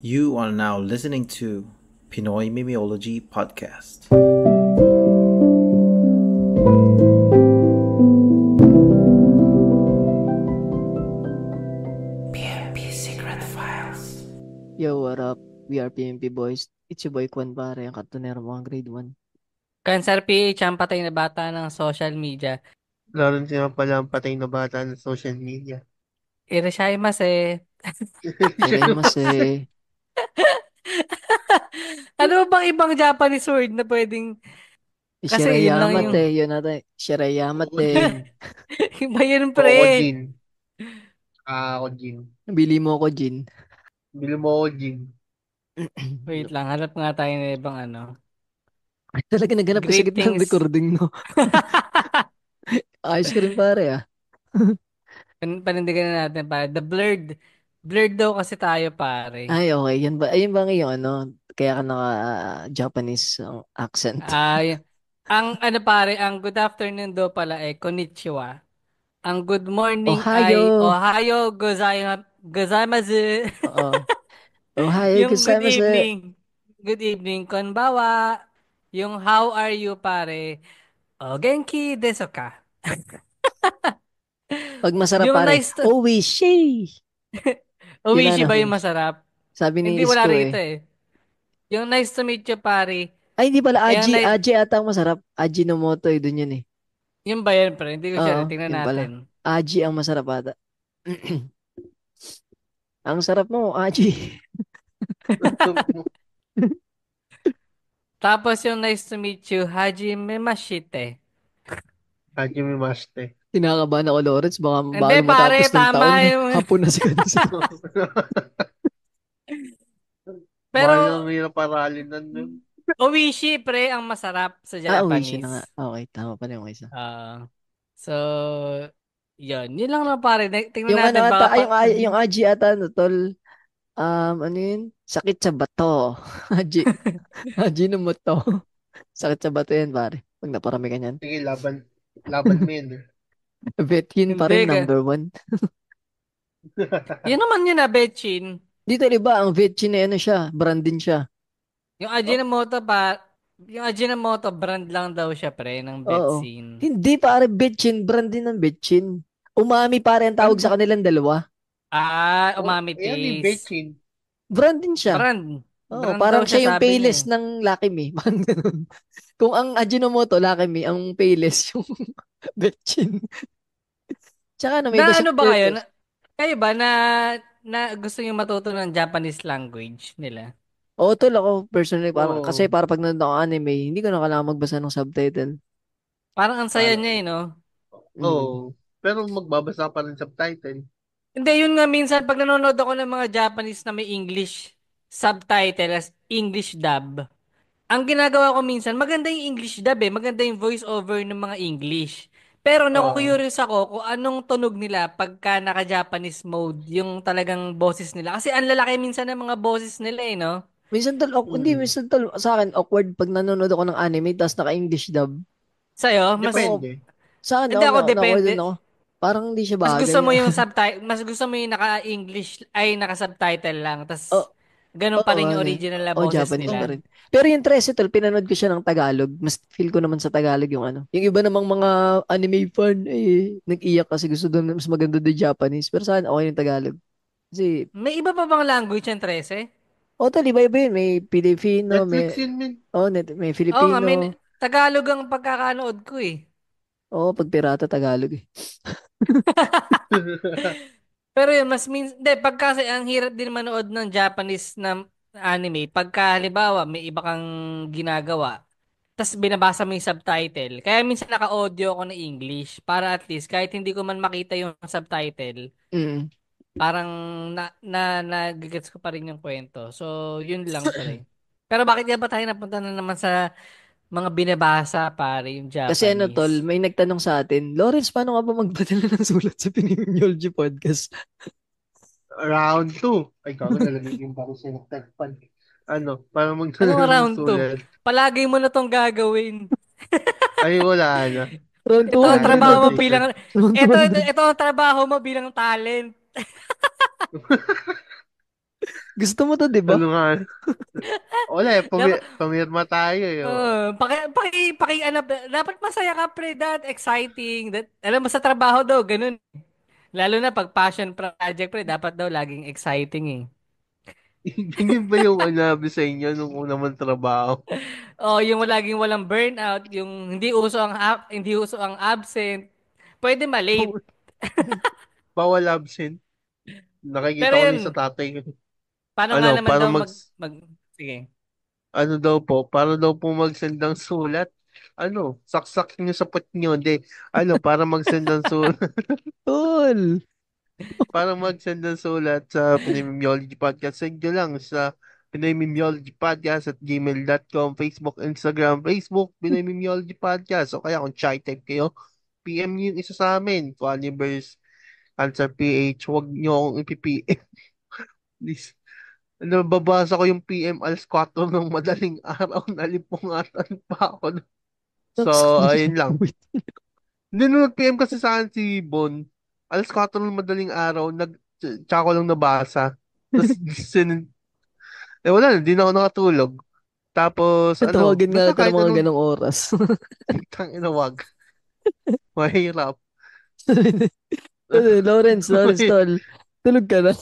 You are now listening to Pinoy Mimeology Podcast. PMP Secret Files. Yo, what up? We are PMP boys. It's your boy Kwan pare, ang katunero mo ang grade 1. Cancer PH ang patay na bata ng social media. Lawrence nga pala ang patay na bata ng social media. Irashimasu eh. Iremase. Ano bang ibang Japanese word na pwedeng... Kasi yun lang yung... Shirayamate. Yun natin. Shirayamate. Kokojin. Iba yun, pre. Kokojin. Kakojin. Bili mo ko, Jin. Bili mo ako, Jin. Wait lang, hanap nga tayo ng ibang ano. Talaga naghanap ka sa gitna ng Greetings. recording, no? Ayos ka rin pare, ah. Panindigan na natin, pare. The blurred. Blurred daw kasi tayo, pare. Ay, okay. Ayun ba ngayon, ano? Kaya ka naka-Japanese accent. Ay, ang ano pare, ang good afternoon daw pala eh, konnichiwa. Ang good morning ay Ohio! gozaimasu. Oo. Ohio Yung gozaimasu. good evening, konbawa. Yung how are you, pare? O, genki desu ka? Pag masarap Yung pare, nice to... Oishi! Yun Umishi ano. ba yung masarap? Sabi ni Hindi, wala Isko rito eh. eh. Yung nice to meet you, pare. Ay, hindi pala Ay, ang Aji. nice... Aji ata ang masarap. Ajinomoto, eh. Doon yun eh. Yung ba yun, pare? Hindi ko Oo, sure. Tingnan yun pala. natin. Aji ang masarap ata. Ang sarap mo, Aji. Tapos yung nice to meet you, Hajime Mashite. Hajime Maste. Kinakabahan ako, Lawrence. Baka Hindi, bago pare. matapos ng Tama taon, yung... hapon na si Kansa. Mahal Pero, ang hirap aralin nun. Oishi, pre, ang masarap sa Uwi siya na nga. Japanese. Okay, tama pala yung isa. So, yun. Yun lang na pare. Tingnan Yung ano natin ata, baka pa... yung Aji ata, ano, tol, ano yun? Sakit sa bato. Aji. Aji no moto. Sakit sa bato yan, pare. Pag naparami ka niyan. Sige, laban. Laban mo yun. Vetkin pa Hindi rin, ka. number 1. Yun naman yun na, Betchin. Dito, di ba, ang Vetkin na ano siya, brand din siya. Yung Oh, Ajinomoto pa... Yung Ajinomoto brand lang daw siya, pre, ng Oo. Betsin. Hindi pare, Betchin. Brand din ng Betchin. Umami pare ang tawag ano, sa kanilang dalawa. Umami yan yung taste. Bechin. Brand din siya. Brand. Oo, Brand daw parang siya, siya yung sabi niya Payless eh. ng Lucky Me. Parang ganun. Kung ang Ajinomoto, Lucky Me, ang Payless yung Betchin. Tsaka ano, may iba Na ano siyang ba kayo? flavors. Kayo ba na gusto niyo matuto ng Japanese language nila? Oo, tol ako personally, parang, kasi Oo. para pag nanonood ako anime, hindi ko na kailangan magbasa ng subtitle. Parang ang saya Para, niya eh, no? Mm. oo. Pero magbabasa pa rin subtitle. Hindi, yun nga minsan pag nanonood ako ng mga Japanese na may English subtitle as English dub, ang ginagawa ko minsan, maganda yung English dub eh, maganda yung voice over ng mga English. Pero Oo. naku-curious ako kung anong tunog nila pagka naka-Japanese mode, yung talagang boses nila. Kasi ang lalaki minsan ng mga boses nila eh, no? Minsan tol, hindi, Mm. minsan tol, sa akin, awkward pag nanonood ako ng anime, tapos naka-English dub. Sa'yo, Oo, Depende. sa akin, hindi ako na-awkward din depende. ako. Parang hindi siya Mas gusto bagay. mo yung subtitle, mas gusto mo yung naka-English, ay naka-subtitle lang, Oh, tas ganun oo pa rin nga, yung ganun. original na Oh, boses Japanese pa Oh, nila. rin. Pero yung 13 tol, pinanood ko siya ng Tagalog. Mas feel ko naman sa Tagalog yung ano. Yung iba namang mga anime fan, nag-iyak kasi gusto doon mas maganda doon Japanese. Pero saan okay yung Tagalog. Kasi, May iba pa bang language yung 13? oh, tol, iba-iba yun. May Filipino, Netflix yun, min. may Oo nga, Filipino. Tagalog ang pagkakanood ko eh. Oo, pag pirata, Tagalog eh. Pero yun, hindi, pagka kasi ang hirap din manood ng Japanese na anime, pagka halimbawa may iba kang ginagawa, tas binabasa mo yung subtitle. Kaya minsan naka-audio ako ng English para at least kahit hindi ko man makita yung subtitle, Mm. parang nagigets ko pa rin yung kwento. So, yun lang pare. Pero bakit nga ba tayo napunta na naman sa mga binabasa pare yung Kasi ano, tol, Japanese? may nagtanong sa atin, Lawrence, paano ka ba magpadala ng sulat sa Pinimology Podcast? Round 2. Ay, gago nalagay yung bako sa nagtagpan. Ano, para Anong magdala ng round 2? sulat. Palagi mo na tong gagawin. Ay, wala na. Round Ito ang Wala na, 200 na trabaho to. mo na-t-shirt. bilang Round ito 200. ito ang trabaho mo bilang talent. Gusto mo to, di ba? Ano nga? Wala eh, Dapat, pumirma tayo eh. ano, dapat masaya ka, pre, exciting. Alam mo, sa trabaho daw, ganun. Lalo na pag passion project, pre, dapat daw laging exciting eh. Ganyan ba yung anabi sa inyo nung una mong trabaho? Oh, yung laging walang burnout, yung hindi uso ang absent. Pwede malate. Bawal bawal absent. Pero Nakikita ko na sa yun, tatay ko. paano nga Ano, naman para daw mag sige. ano daw po, para daw po mag-send ng sulat. Ano, saksak niyo sa puwet niyo, hindi. Ano, para mag-send ng sulat, Tol. para mag-send ng sulat sa Pinoy Mimyology Podcast, send nyo lang sa Pinoy Mimyology Podcast at gmail.com, Facebook, Instagram, Facebook, Pinoy Mimyology Podcast. O kaya kung shy type kayo, PM nyo yung isa sa amin, Universe, Answer PH, huwag nyo akong ipi-PM. Please. Nababasa ko yung PM alas 4 ng madaling araw, nalimpungatan pa ako. So, Naks, ayun lang. wait. Hindi, nung nag-PM kasi sa akin si Bon, alas 4 ng madaling araw, tsaka ko lang nabasa. Tapos, wala na, di na ako nakatulog. Tapos, ano, Tawagin nga basta kita ng kahit mga anong ganong oras. inawag, mahirap. Lawrence, tol. Tulog ka na.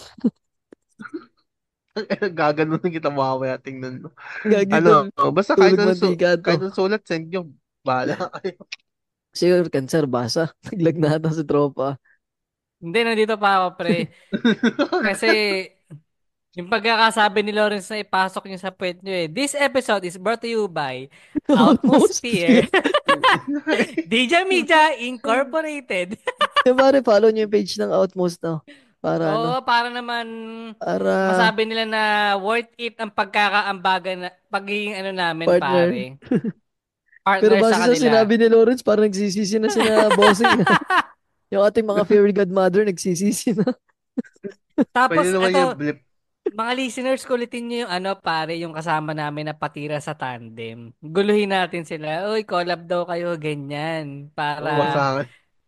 Gaganon kita mamaya, tingnan mo. Gagi, tol. Ano, basta Tulog mantika to. kahit ng sulat, send nyo. Bahala kayo. Siguro cancer, basa. Naglag na ata si tropa. Hindi, nandito pa ako, pre. Kasi, yung pagkakasabi ni Lawrence na ipasok niyo sa puwet niyo eh. This episode is brought to you by Almost. Outmosphere. Dija Media Incorporated. Pare, follow niyo yung page ng Outmost na. Para ano? Oo, para naman Para masabi nila na worth it ang pagkakaambagan na pagiging ano namin, partner. pare. Pero Partner sa base sa kanila. sinabi ni Lawrence, parang nagsisisi na sina bossing. Yung ating mga fairy godmother, nagsisisi na. Pwede Tapos, naman yung eto, blip. mga listeners, kulitin nyo yung ano, pare, yung kasama namin na patira sa tandem. Guluhin natin sila. Uy, collab daw kayo, ganyan. Oo, Para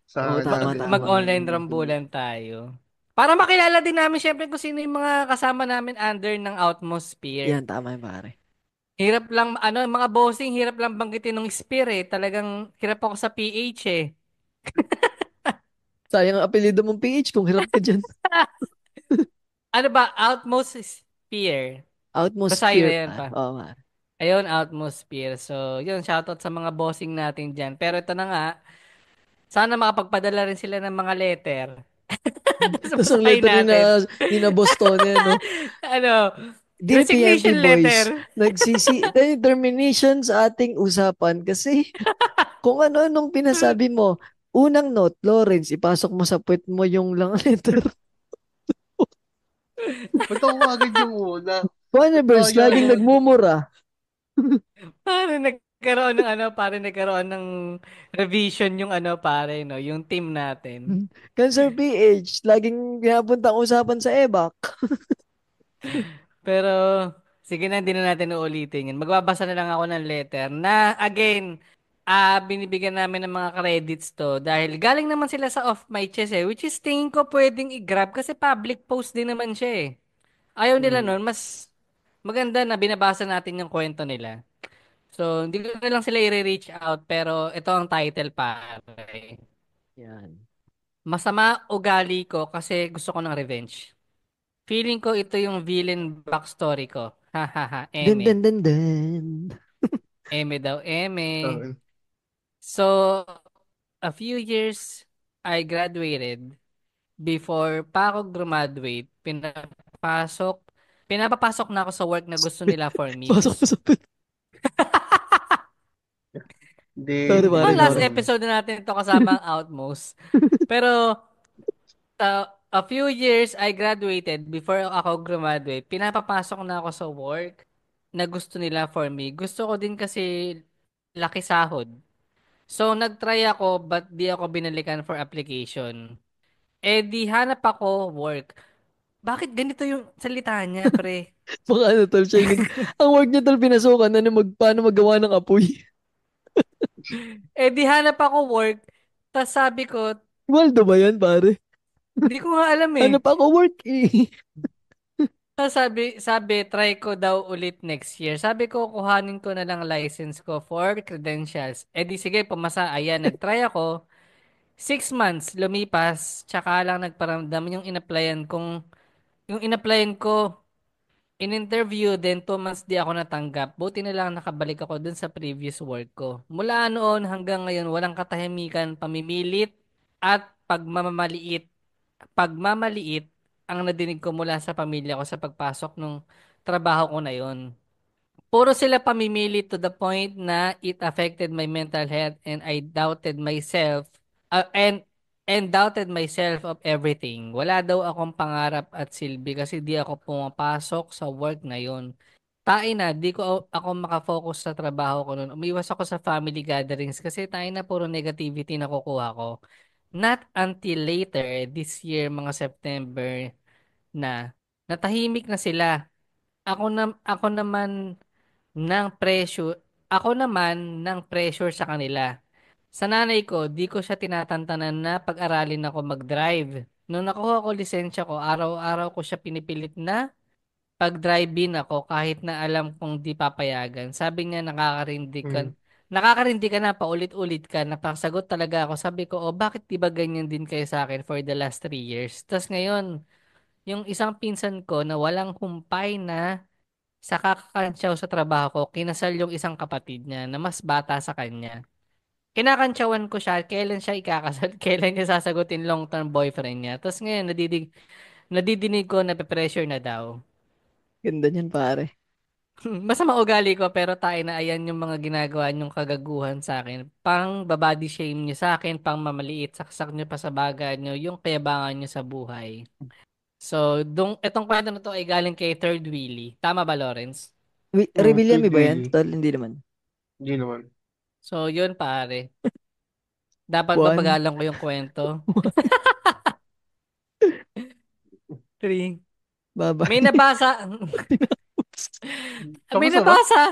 sa Oo, akin tama, natin. tama. mag-online rambulan tayo. Para makilala din namin syempre kung sino yung mga kasama namin under ng Atmosphere. Yan, tama yung pare. Hirap lang, ano, mga bossing, hirap lang banggitin ng Sphere eh. Talagang hirap ako sa PH eh. Sayang ang apelido mong PH kung hirap ka dyan. Ano ba? Outmost Sphere. Basahin na Atmosphere, yan pare. pa. Oo, pare. Ayun, Atmosphere. So, yun, shoutout sa mga bossing natin dyan. Pero ito na nga, sana makapagpadala rin sila ng mga letter. Tapos Tapos ang basahin letter natin. ni na Boston, no? Ano, Dear PMP resignation boys, letter. ito yung termination sa ating usapan kasi kung ano-anong pinasabi mo. Unang note, Lawrence, ipasok mo sa puwet mo yung lang letter. Ba't ako agad yung una? Universe, Kaya laging naman. nagmumura. Pare nagkaroon ng revision yung ano, pare, no, yung team natin. Cancer PH, laging pinapunta ang usapan sa EBAC. Pero, sige na, hindi na natin uulitin yun. Magbabasa na lang ako ng letter na, again, binibigyan namin ng mga credits to dahil galing naman sila sa Off My Chest eh, which is tingin ko pwedeng i-grab kasi public post din naman siya eh. Ayaw nila Mm. nun, mas maganda na binabasa natin yung kwento nila. So, hindi ko na lang sila i-reach out pero ito ang title pare. Yan. Masama ugali ko kasi gusto ko ng revenge. Feeling ko ito yung villain backstory ko. Hahaha, Dun, eme. dun, dun, dun. Eme daw, eme. Uh, So, a few years I graduated. Before pa ako graduate, pinapapasok na ako sa work na gusto nila for me. Pasok mo sa puwet. Hindi, Sorry, hindi pare, Oh, last sorry. naman. episode na natin ito kasama ang Outmost. Pero, a few years I graduated before ako graduate, pinapapasok na ako sa work na gusto nila for me. Gusto ko din kasi laki sahod. So, nag-try ako but di ako binalikan for application. Eh, di hanap ako work. Bakit ganito yung salita niya, pre? Baka ano, tol, siya yung ang work niya, tol, pinasukan na paano maggawa ng apoy. Eh, di hanap ako work. Tapos sabi ko, Waldo ba yan, pare? di ko nga alam eh. Ano pa ako work eh. Tapos sabi, try ko daw ulit next year. Sabi ko, kuhanin ko na lang license ko for credentials. Eh di sige, pumasa. Ayan, nag-try ako. 6 months, lumipas. Tsaka lang nagparamdam yung in-applyan ko, in-interview, then 2 months di ako natanggap. Buti na lang nakabalik ako dun sa previous work ko. Mula noon hanggang ngayon, walang katahimikan, pamimilit, at pagmamaliit ang nadinig ko mula sa pamilya ko sa pagpasok nung trabaho ko na yon. Puro sila pamimili to the point na it affected my mental health and I doubted myself uh, and and doubted myself of everything. Wala daw akong pangarap at silbi kasi di ako pumapasok sa work na yon. Na, di ko ako makafocus sa trabaho ko noon. Umiwas ako sa family gatherings kasi na puro negativity na kukuha ko. Not until later this year, mga September na natahimik na sila. Ako naman ng pressure sa kanila. Sa nanay ko, di ko siya tinatantanan na pag-aralin ako mag-drive. Nung nakuha ko lisensya ko, araw-araw ko siya pinipilit na pag-drive-in ako kahit na alam kong di papayagan. Sabi niya Mm. nakakarindig ka na, paulit-ulit ka, napasagot talaga ako. Sabi ko, oh bakit di ba ganyan din kayo sa akin for the last 3 years? Tapos ngayon, yung isang pinsan ko na walang humpay na sa kakakantsaw sa trabaho ko, kinasal yung isang kapatid niya na mas bata sa kanya. Kinakantsawan ko siya, kailan siya ikakasal, kailan niya sasagutin long-term boyfriend niya. Tapos ngayon, nadidinig ko na pressure na daw. Ganda niyan, pare. Masama ugali ko pero na ayan yung mga ginagawa niyong kagaguhan sa akin. Pang babody shame niyo sa akin, pang mamaliit, saksak niyo pa sa baga niyo, yung kayabangan niyo sa buhay. So, etong kwento na to ay galing kay Third Wheelie. Tama ba, Lawrence? Rebellion Third ba yan? wheelie. Total, hindi naman. Hindi naman. So, yun pare. Dapat ba One. pagalan ko yung kwento? 3. May Bye-bye. nabasa, may Tapos na ba? nabasa,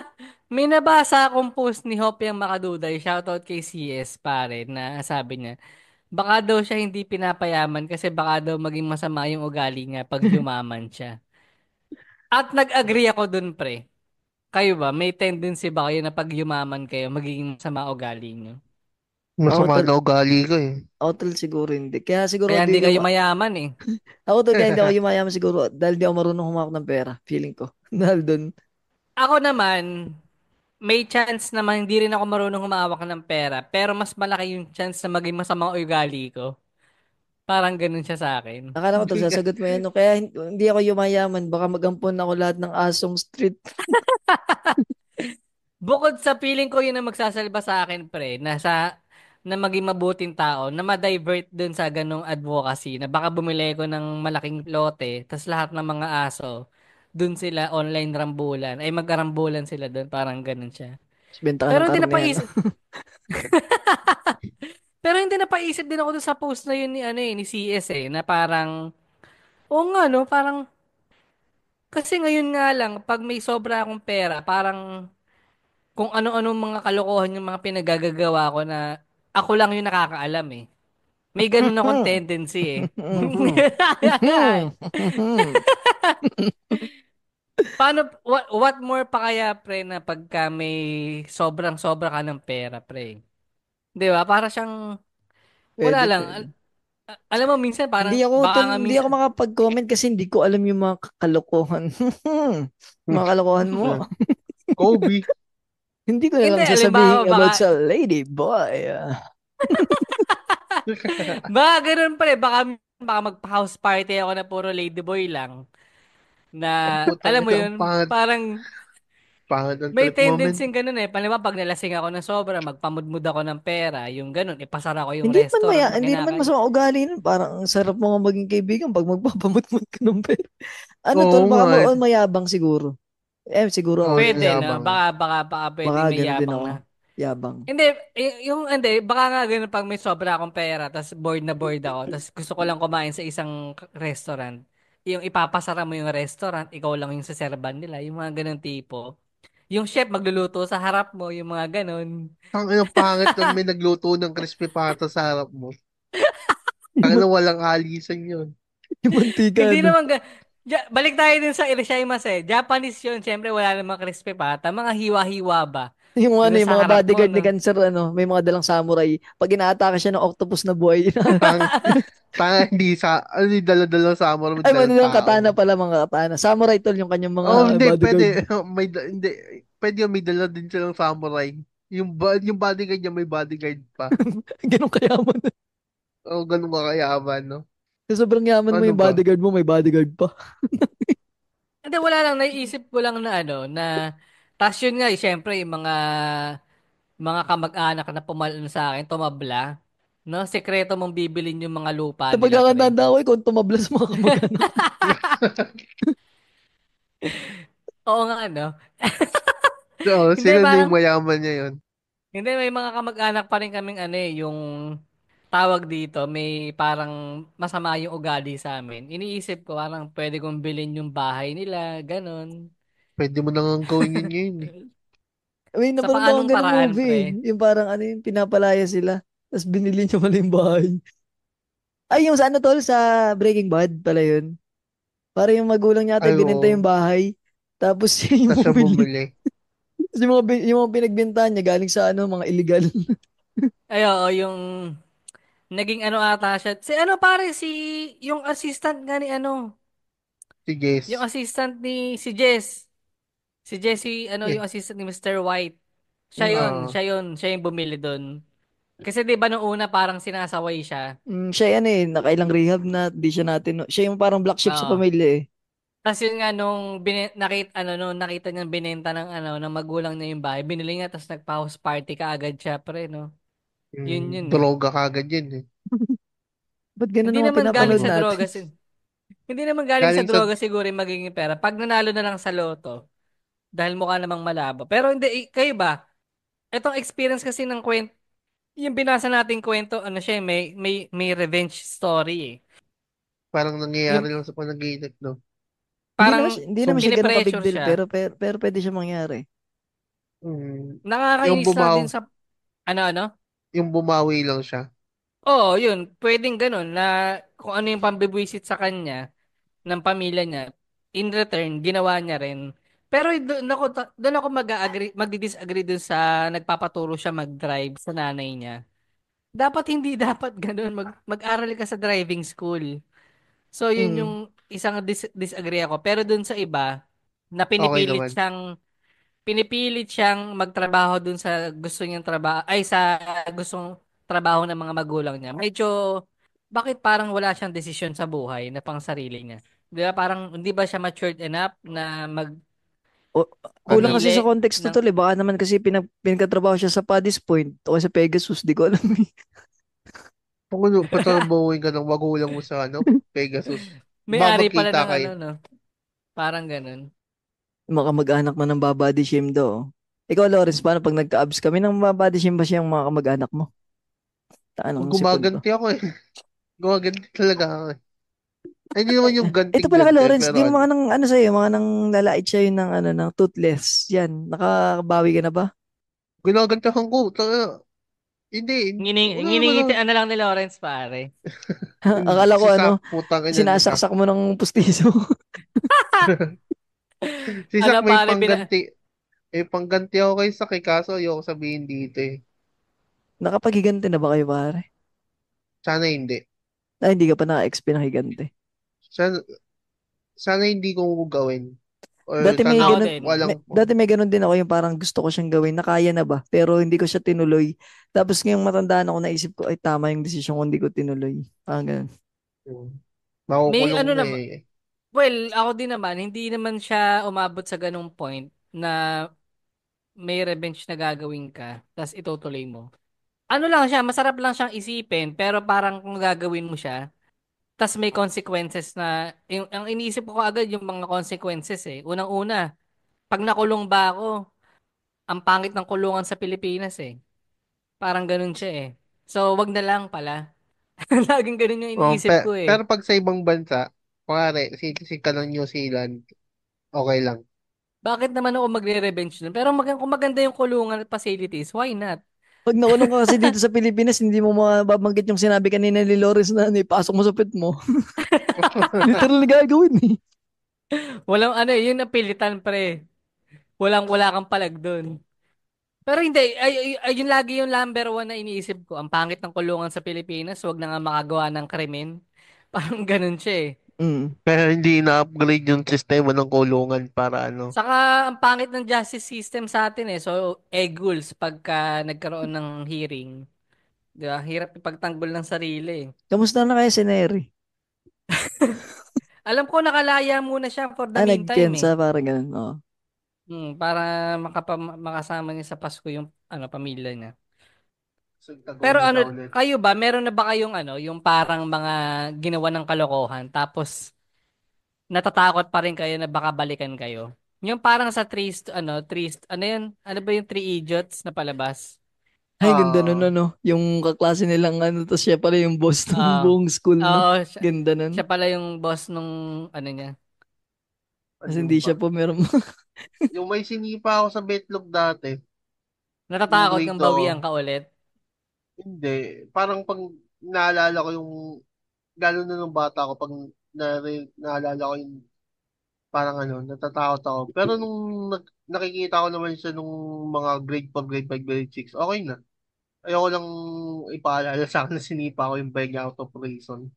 may nabasa akong post ni Hopiang Makaduday. Shoutout kay CS pare na sabi niya, baka daw siya hindi pinapayaman kasi baka daw maging masama yung ugali niya pag yumaman siya. At nag-agree ako dun pre. Kayo ba? May tendency ba kayo na pag yumaman kayo, magiging masama ugali niyo? Ako Masama tol, na ugali ko eh. ako tol siguro hindi. Kaya siguro Kaya di hindi ko, kayo mayaman eh. ako tol kaya hindi ako yumayaman siguro dahil di ako marunong humawak ng pera. Feeling ko. Dahil dun. Ako naman, may chance naman hindi rin ako marunong humawak ng pera, pero mas malaki yung chance na maging masama ang ugali ko. Parang ganun siya sa akin. Akala ko tol sasagot mo yan. No? Kaya hindi ako yumayaman. Baka magampon ako lahat ng asong street. Bukod sa feeling ko yun ang magsasalba sa akin, pre, na maging mabuting tao, na ma-divert dun sa ganong advocacy, na baka bumili ko ng malaking lote, tas lahat ng mga aso, dun sila online rambulan, ay mag-arambulan sila dun, parang ganun siya. Benta ka ng Pero hindi karne, ano. napaisip, pero hindi napaisip din ako dun sa post na yun ni, ano ni CS na parang, oo nga no, parang, kasi ngayon nga lang, pag may sobra akong pera, parang, kung ano-ano mga kalokohan yung mga pinagagagawa ko na ako lang yung nakakaalam eh. May ganun akong tendency eh. What more pa kaya pre na pagka may sobrang sobra ka ng pera pre? 'Di ba? Para siyang wala Pwede, lang. pwede. Alam mo minsan Hindi parang ako, baka tol, nga hindi ako minsan makapag-comment kasi hindi ko alam yung mga kalokohan. Mga kalokohan mo. Yeah. Kobe. Hindi ko na hindi lang halimbawa sasabihin about sa lady boy. baka ganun pre baka magpa-house party ako na puro ladyboy lang na Putang alam mo ito, ang yun pangit, parang pangit ang may trip moment. tendency ganun eh. Paliwa pag nalasing ako ng sobra, magpamudmud ako ng pera, yung ganun, ipasara ko yung restaurant na Hindi naman kinakain. masama ugali nun. Parang ang sarap mo nga maging kaibigan pag magpapamutmut ka ng pera. Ano Oo tol, baka nga. mo mayabang siguro. Siguro ako Oo, yun. yung Pwede na, yabang. baka pwede Baka may ganun din yabang ako. na. Yabang. Hindi, baka nga ganun pag may sobra akong pera, tas bored na bored ako, tas gusto ko lang kumain sa isang restaurant. Yung ipapasara mo yung restaurant, ikaw lang yung saserban nila, yung mga ganun tipo. Yung chef magluluto sa harap mo, yung mga ganun. Ang ino pangit nun, may nagluto ng crispy pata sa harap mo. Yung, Ang man- ino walang alisan yun. yung mantika, Hindi no? naman Balik tayo din sa Irishaymas eh. Japanese yun. Siyempre, wala namang crispy pata. Mga hiwa-hiwa ba? Yung Yung ano, yung nasa mga harap mo, bodyguard ni no? Cancer, ano, may mga dalang samurai. Pag inaatake siya ng octopus na buhay, Tang, hindi ano yung dala-dala sa amor, may ay, dalang manilang katana tao. pala, mga katana. Samurai tol yung kanyang mga Oh, hindi, bodyguard. pwede. Hindi, pwede yung may dala din silang samurai. Yung bodyguard niya may bodyguard pa. Ganun kayaman. Oh, ganun ka kayaman, no? Kasi sobrang yaman mo Ano yung ba? bodyguard mo, may bodyguard pa. Hindi, wala lang. Naiisip ko lang na ano, na... Tas yun nga, siyempre, yung mga kamag-anak na pumalun sa akin, tumabla. No? Sekreto mong bibilin yung mga lupa Sa nila, pre. pagkakatanda ko, ikaw tumablas mga kamag-anak. Oo nga, no? So, Hindi, sino na yung parang... mayaman niya yun? Hindi, may mga kamag-anak pa rin kaming ano eh, yung tawag dito, may parang masama yung ugali sa amin. Iniisip ko, parang pwede kong bilhin yung bahay nila, ganun. Pwede mo nang gawin yun ngayon eh. May Sa napanood akong paanong ganung paraan, movie eh. pre? Yung parang ano yung pinapalaya sila. Tapos binili niya mali yung bahay. Ay, yung sa ano tol, sa Breaking Bad pala yun. Para yung magulang niya ata Ay, binenta yung oo. bahay. Tapos siya yung Tapos siya bumili. bumili. Tapos yung mga pinagbentahan niya galing sa ano, mga illegal. Ay, oo, yung naging ano ata siya. Si ano pare, yung assistant nga ni ano, Si yung Jess. assistant ni, si Jess. Si Jesse, ano, Yeah. yung assistant ni Mr. White. Mm. Siya yung bumili doon. Kasi 'di ba nung una parang sinasaway siya. Siya yan eh, nakailang rehab na, di siya natin. Siya yung parang black sheep sa Oo. pamilya eh. Tapos yun nga nung nakita niya binenta ng ng magulang niya yung bahay, binili niya tapos nagpa-house party ka agad siya pre, no. Yun eh. Droga kagad yun eh. Ba't ganun Hindi naman naman galing pinapanood sa natin? droga hindi naman galing sa Galing sa, droga siguro yung magiging pera. Pag nanalo na lang sa loto, dahil mukha namang malabo. Pero hindi, kayo ba? Itong experience kasi ng yung binasa nating kwento, ano siya, may revenge story eh. parang Yung, nangyayari lang sa panaginip, no? Parang hindi naman siya ganun ka big pinipressure deal, siya. pero pwede siya mangyari. Mm, yung Nakakainis lang din bumaw, sa, ano? yung bumawi lang siya. Oo, yun. Pwedeng ganun na kung ano yung pambibwisit sa kanya ng pamilya niya, in return, ginawa niya rin. Pero doon ako magdi-disagree dun sa nagpapaturo siya mag-drive sa nanay niya. Dapat hindi dapat ganun. Mag-aral ka sa driving school. So, yun yung Mm. isang disagree ako. Pero dun sa iba, na Okay naman. pinipilit siyang magtrabaho dun sa gusto niyang trabaho, ay sa gustong trabaho ng mga magulang niya. Medyo, bakit parang wala siyang desisyon sa buhay na pang sarili niya? Di ba parang, hindi ba siya matured enough na O, kulang Ano? kasi sa magpili context to ng, tol eh. Baka naman kasi pinagkatrabaho siya sa Paddy's Point o sa Pegasus, di ko alam eh. Kung ano, patrabahuin ka ng magulang mo sa ano, Pegasus. may-ari pala Babagkita ng ano, kayo. no? Parang ganun. Mga kamag-anak mo ng babody shame daw. Ikaw, Lawrence, paano pag nagka-abs kami nang babody shame ba siyang mga kamag-anak mo? Tanong sipon to. Gumaganti ako eh. Gumaganti talaga ako eh. Ay, hindi naman yung Ito pala ka, ganti-ganti, Lawrence, pero di mo ano. mga nang, ano sa'yo, mga nang lalait sa'yo ng, ano, ng toothless. Yan, nakabawi ka na ba? Ginagantahan ko. Hindi. Wala naman ako. Nginingitian na lang ni Lawrence, pare. Akala ko, Si ano, Sak, putang ina ni Sak. sinasaksak mo ng pustiso. Si Sak Ano may pare, pangganti. Eh, pangganti ako kay Sak eh, kaso ayoko sabihin dito eh. Nakapaghiganti na ba kayo, pare? Sana hindi. Hindi ka pa na-XP na higante. Sana, sana hindi ko gawin. Or Dati may ako sana ganun, din. walang, dati may ganun din ako yung parang gusto ko siyang gawin, nakaya na ba? Pero hindi ko siya tinuloy. Tapos ngayong matandaan ako, naisip ko, ay tama yung desisyon ko, hindi ko tinuloy. Parang ganun. May makukulong ano na naman, eh. well, ako din naman, hindi naman siya umabot sa ganung point na may revenge na gagawin ka, tapos itutuloy mo. Ano lang siya, masarap lang siyang isipin, pero parang kung gagawin mo siya, tas may consequences na, ang iniisip ko agad yung mga consequences eh. Unang-una, pag nakulong ba ako, ang pangit ng kulungan sa Pilipinas eh. Parang ganun siya eh. So, wag na lang pala. Laging ganun yung Oh, iniisip ko pero eh. pag sa ibang bansa, kunwari, sisig ka ng New Zealand, okay lang. Bakit naman ako magre-revenge nun? Pero kung maganda yung kulungan at facilities, why not? Pag nakulong ka kasi dito sa Pilipinas, hindi mo mababanggit yung sinabi kanina ni Lawrence na ano, ipasok mo sa pit mo. Literally gagawin eh. Walang ano, yun napilitan pre. Wala kang palag doon. Pero hindi, yun lagi yung number one na iniisip ko. Ang pangit ng kulungan sa Pilipinas, wag na nga makagawa ng krimen. Parang ganun siya eh. Mm. Kaya hindi na-upgrade yung sistema ng kulungan para ano. Saka ang pangit ng justice system sa atin eh. So, eguls pagka nagkaroon ng hearing. Di ba? Hirap ipagtanggol ng sarili eh. Kamusta na kaya si Neri? Alam ko nakalaya muna siya for the meantime eh. Nagkensa, parang ganun. Oo. Para makasama niya sa Pasko yung pamilya niya. So, Pero tag-umpisa ulit. kayo ba, meron na ba kayong yung parang mga ginawa ng kalokohan tapos natatakot pa rin kayo na baka balikan kayo? Yung parang sa ano yun? Ano ba yung Three Idiots na palabas? Ay, ganda nun, Ah, ano. Yung kaklase nilang ano, tapos siya pala yung boss ng Ah, buong school, no? oo, Ganda nun. siya pala yung boss nung niya. Kasi ano hindi ba? siya po meron. Yung may sinipa ako sa betlog dati, nung Natatakot grade ng 2 ako. bawian ka ulit. Hindi. Parang pag naalala ko yung, lalo na nung bata ako, pag naalala ko yung parang ano, natatakot ako. Pero nung nakikita ko naman siya nung mga grade 4, grade 5, grade 6, okay na. Ayoko lang ipaalala sa akin na sinipa ko yung bag out of prison.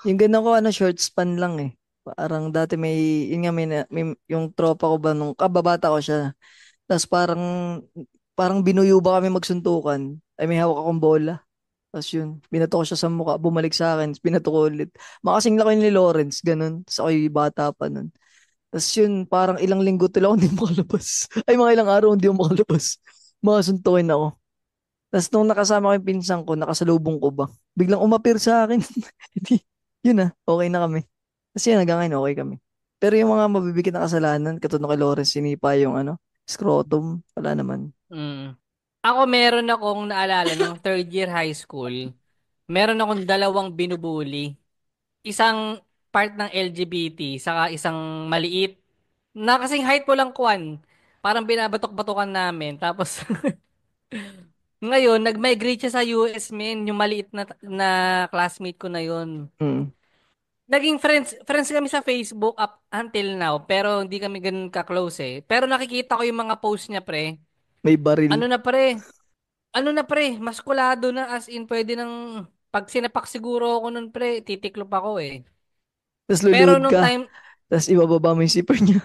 Yung ganda ko, ano, short span lang eh. Parang dati yun nga, may yung tropa ko ba, nung kababata ko siya. Tapos parang binuyo ba kami magsuntukan. Ay, may hawak akong bola. Tapos yun, binato ko siya sa mukha, bumalik sa akin, binato ko ulit. Makasing laki ni Lawrence, ganun. Tapos ako'y bata pa nun. Tapos yun, parang ilang linggo tuloy ako hindi makalabas. Ay, mga ilang araw hindi ako makalabas. Makasuntukin ako. Tapos nung nakasama ko yung pinsan ko, nakasalubong ko ba? Biglang umapir sa akin. Hindi, yun okay na kami. Kasi yun, hanggang ngayon, okay kami. Pero yung mga mabibigit na kasalanan, katulad kay Lawrence, sinipa yung scrotum, wala naman. Mm. Ako meron akong naalala nung third year high school. Meron akong dalawang binubuli. Isang part ng LGBT, saka isang maliit. Na kasing height ko lang kwan. Parang binabatok-batokan namin. Tapos, ngayon, nag-migrate siya sa US, men. Yung maliit na classmate ko na yun. Mm, Naging friends kami sa Facebook up until now. Pero hindi kami ganun ka-close eh. Pero nakikita ko yung mga post niya, pre. may baril. Ano na, pre? Ano na, pre? Maskulado na as in pwede nang... Pag sinapak siguro ako nun, pre, titiklop ako eh. Tapos Pero luluhod nung ka, time, tapos ibababa mo yung zipper niya.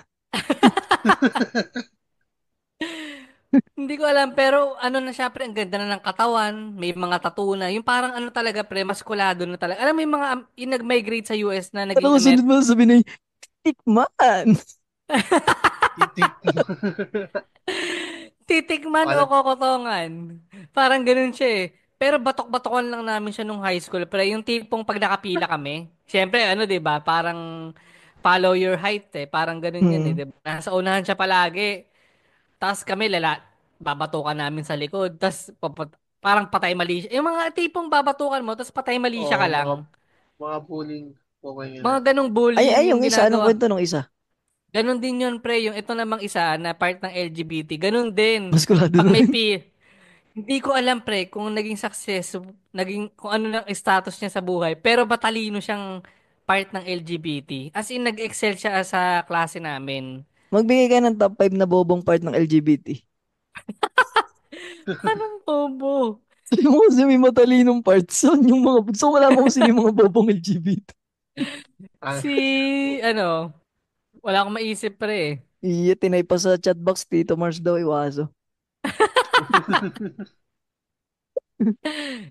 hindi ko alam, pero ano na siya, pre, ang ganda na ng katawan, may mga tattoo na. Yung parang ano talaga, pre, maskulado na talaga. Alam mo yung mga, yung nag-migrate sa US na Ano naging ko sunod mo sabihin na, tikman. Titik mo. Titikman o Wala. kokotongan. Parang ganun siya eh. Pero batok-batokan lang namin siya nung high school. Pero yung tipong pag nakapila kami, syempre ano 'di ba, parang follow your height eh. Parang ganun yun eh, Mm. 'di ba? Nasa unahan siya palagi. Tapos kami babatukan namin sa likod. Tapos parang patay mali siya. Yung mga tipong babatukan mo, tapos patay mali siya Oo, ka lang. mga bullying po kayo Mga na. ganong Ay, bullying yung yung isa, anong ginagawa. kwento nung isa? Ganon din yun, pre. Yung ito namang isa na part ng LGBT. Ganon din. Maskulado Pag na may rin. hindi ko alam, pre, kung naging success, kung ano lang status niya sa buhay. Pero batalino siyang part ng LGBT. As in, nag-excel siya sa klase namin. Magbigay ka ng top 5 na bobong part ng LGBT. Anong bobo? Sabi mo kasi may matalinong parts. So wala mo kung sino yung mga bobong LGBT. Ah, Si, ano, wala akong maisip, pre. Iya, tinay pa sa chatbox, Tito Mars daw iwaso.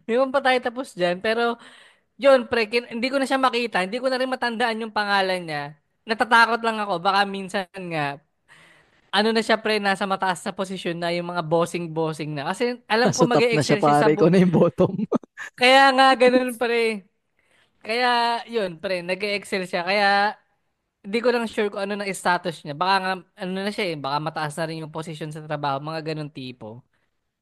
Hindi pa tayo tapos dyan. Pero, yun, pre, hindi ko na siya makita. Hindi ko na rin matandaan yung pangalan niya. Natatakot lang ako. Baka minsan nga, ano na siya, pre, nasa mataas na posisyon na yung mga bossing-bossing na. Kasi alam ko Nasa top na siya, mag-e-excel siya pare. Ikaw na yung bottom. Kaya nga, ganun, pre. Kaya, yun, pre, nag-excel siya. Kaya, hindi ko lang sure kung ano na status niya. Baka nga, ano na siya eh, baka mataas na rin yung position sa trabaho, mga ganun tipo.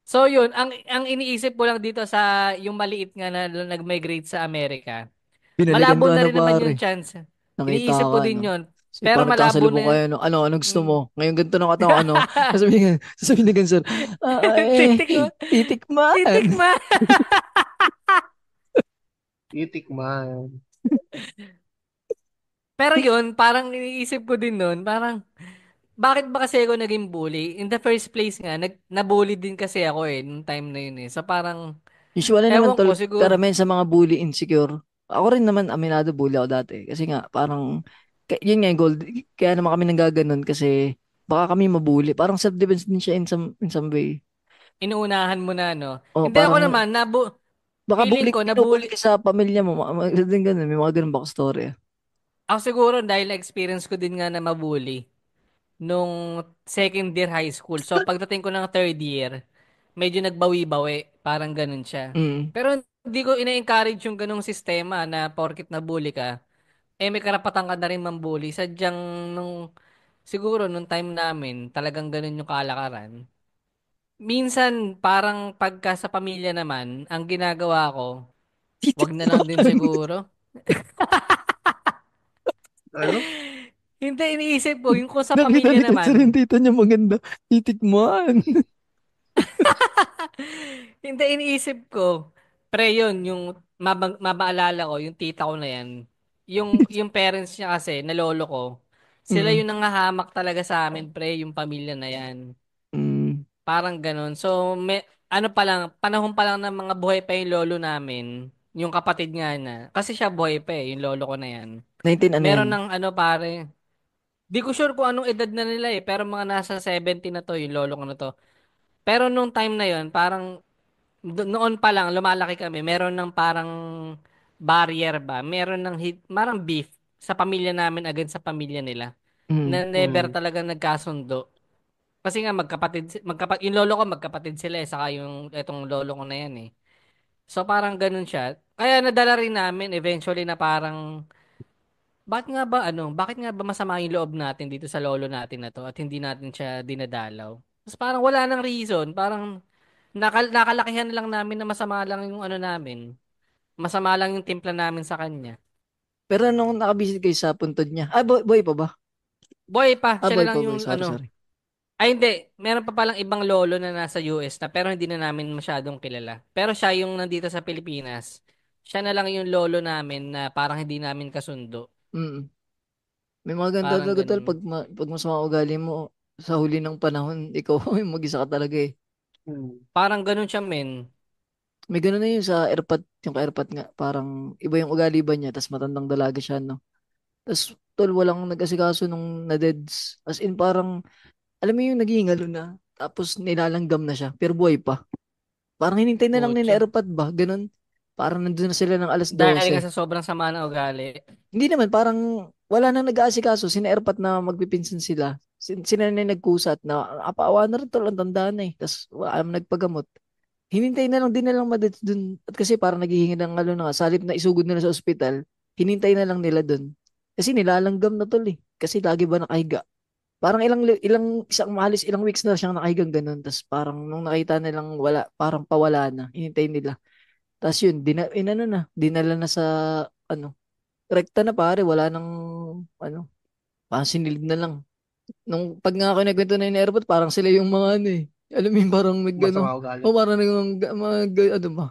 So, yun, ang iniisip ko lang dito sa yung maliit nga na nag-migrate sa Amerika. Binalikan Malabo ka na na, rin naman yung pare. chance. Nakita Iniisip ko ka, din no? yun. So, Pero parang malabo nagkakasalubong na, kayo, no? Ano gusto mm, mo? Ngayon ganito na katawa, ano? Sasabihin ni Ganser, titik mo, titikman. titik ma. titik man. Pero yun, parang iniisip ko din nun, parang, bakit ba kasi ako naging bully? In the first place nga, nabully din kasi ako nung time na yun eh. So parang, Usually naman ewan ko, tol, siguro, karamihan sa mga bully insecure. Ako rin naman, aminado bully ako dati. Kasi nga, parang, yun nga yung goal. Kaya naman kami nanggaganon kasi baka kami mabully. Parang self-defense din siya in some way. inuunahan mo na, no? O Hindi ako parang, naman, baka feeling ko, binubully ka sa pamilya mo. Din ganun, may mga ganun backstory. ako siguro dahil na-experience ko din nga na mabully nung second year high school. So, pagdating ko ng third year, medyo nagbawi-bawi. Parang ganun siya. Mm. Pero hindi ko ina-encourage yung ganung sistema na porket nabully ka, may karapatan ka na rin mambully. Sadyang siguro nung time namin, talagang ganun yung kalakaran. Minsan, parang pagka sa pamilya naman, ang ginagawa ko, wag Titik na mo. lang din siguro. Ano? Hindi, iniisip ko, yung kung sa Nakita pamilya ni Sir yung naman, tita niya maganda. Titikman. hindi, iniisip ko, pre yun, yung mabaalala ko, yung tita ko na yan, yung parents niya kasi, na lolo ko, sila Mm. yung nangahamak talaga sa amin, pre, yung pamilya na yan. Mm. Parang ganun. So, ano pa lang, panahon pa lang ng mga buhay pa yung lolo namin, yung kapatid nga na, kasi siya buhay pa yung lolo ko na yan. 19 ano yan? Meron ng ano pare, di ko sure kung anong edad na nila pero mga nasa 70 na to, yung lolo ko na to. Pero nung time na yon parang, noon pa lang, lumalaki kami, meron ng parang barrier ba? Meron ng parang beef sa pamilya namin against sa pamilya nila. Mm. Na never Mm. talaga nagkasundo. Kasi nga yung lolo ko magkapatid sila saka yung etong lolo ko na yan eh. So parang ganun siya. Kaya nadala rin namin eventually na parang, bakit nga ba masama yung loob natin dito sa lolo natin na to at hindi natin siya dinadalaw? Tapos parang wala nang reason, parang nakalakihan na lang namin na masama lang yung ano namin. Masama lang yung timpla namin sa kanya. Pero nung nakabisit kayo sa puntod niya. Ah, boy pa ba? Boy pa, siya Boy na pa, lang boy. yung Sorry, ano. sorry. Ay hindi, meron pa palang ibang lolo na nasa US na pero hindi na namin masyadong kilala. Pero siya yung nandito sa Pilipinas. Siya na lang yung lolo namin na parang hindi namin kasundo. Mm. May mga ganito Parang talaga tol. ganun. Pag masama ugali mo, sa huli ng panahon, ikaw yung mag-isa ka talaga eh. Mm. Parang ganun siya, men. May ganun na yun sa airpot, yung ka-airpot nga. Parang iba yung ugali ba niya, tapos matandang dalaga siya, no? Tapos, tol, walang nag-asikaso nung na-deads. As in, parang, alam mo yung naghihingalo na, tapos nilalanggam na siya, pero buhay pa. Parang hinintay na lang ni Pucha. airpot ba? Ganun. Parang nandun na sila ng alas Dahil nga 12. sa sobrang sama ng ugali. Hindi naman, parang wala nang nag-aasikaso. Sina airpot na magpipinsan sila. Sila na yung nagkusat na apaawa na rin tol, ang tanda na eh. Tapos, wala nagpagamot. Hinintay na lang din na lang madit dun. At kasi parang naghihingi ng ano na nga, sa halip na isugod nila sa ospital, hinintay na lang nila dun. Kasi nilalanggam na tol eh. Kasi lagi ba nakahiga? Parang isang mahalis, ilang weeks na siyang nakahigang ganun. Tapos parang nung nakita nilang wala, parang pawala na. Hinintay nila. Tapos yun, inano na, dinala na sa, ano, rekta na pare, wala nang, ano, parang sinilid na lang. Nung pag nga ako nagkwento na yung airport, parang sila yung mga ano eh. Alam mo yung parang Masama ugali. o parang ano ba,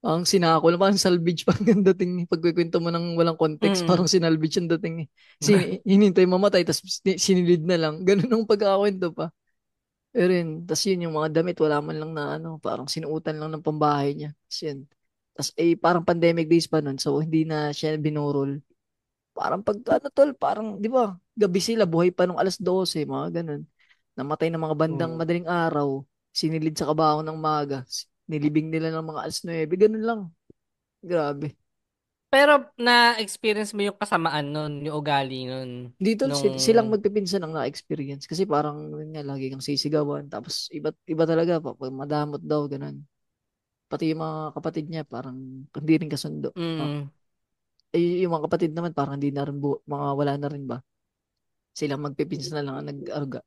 parang sinako na parang salvage parang ang dating pagkikwento mo ng walang context, Mm. parang sinalvage ang dating eh. Hinintay mamatay, tapos sinilid na lang. Ganun ang pagkakakwento pa. Pero yun, tapos yun yung mga damit, wala man lang na ano, parang sinuutan lang ng pambahay niya. Tapos yun. Tapos parang pandemic days pa nun, so hindi na siya binurol. Parang pag ano tol, parang, di ba, gabi sila, buhay pa nung alas 12, mga ganun. Namatay ng mga bandang Mm. madaling araw, sinilid sa kabaho ng maga, nilibing nila ng mga alas 9, ganun lang. Grabe. Pero na-experience mo yung kasamaan nun, yung ugali nun, Hindi tol, nung, silang magpipinsan ang na-experience. Kasi parang, yun nga, lagi kang sisigawan. Tapos, iba talaga, pag madamot daw, ganun. Pati yung mga kapatid niya, parang, hindi rin kasundo. mm, Yung mga kapatid naman, parang hindi na rin, mga wala na rin ba? Silang magpipinsan na lang ang nag-aruga.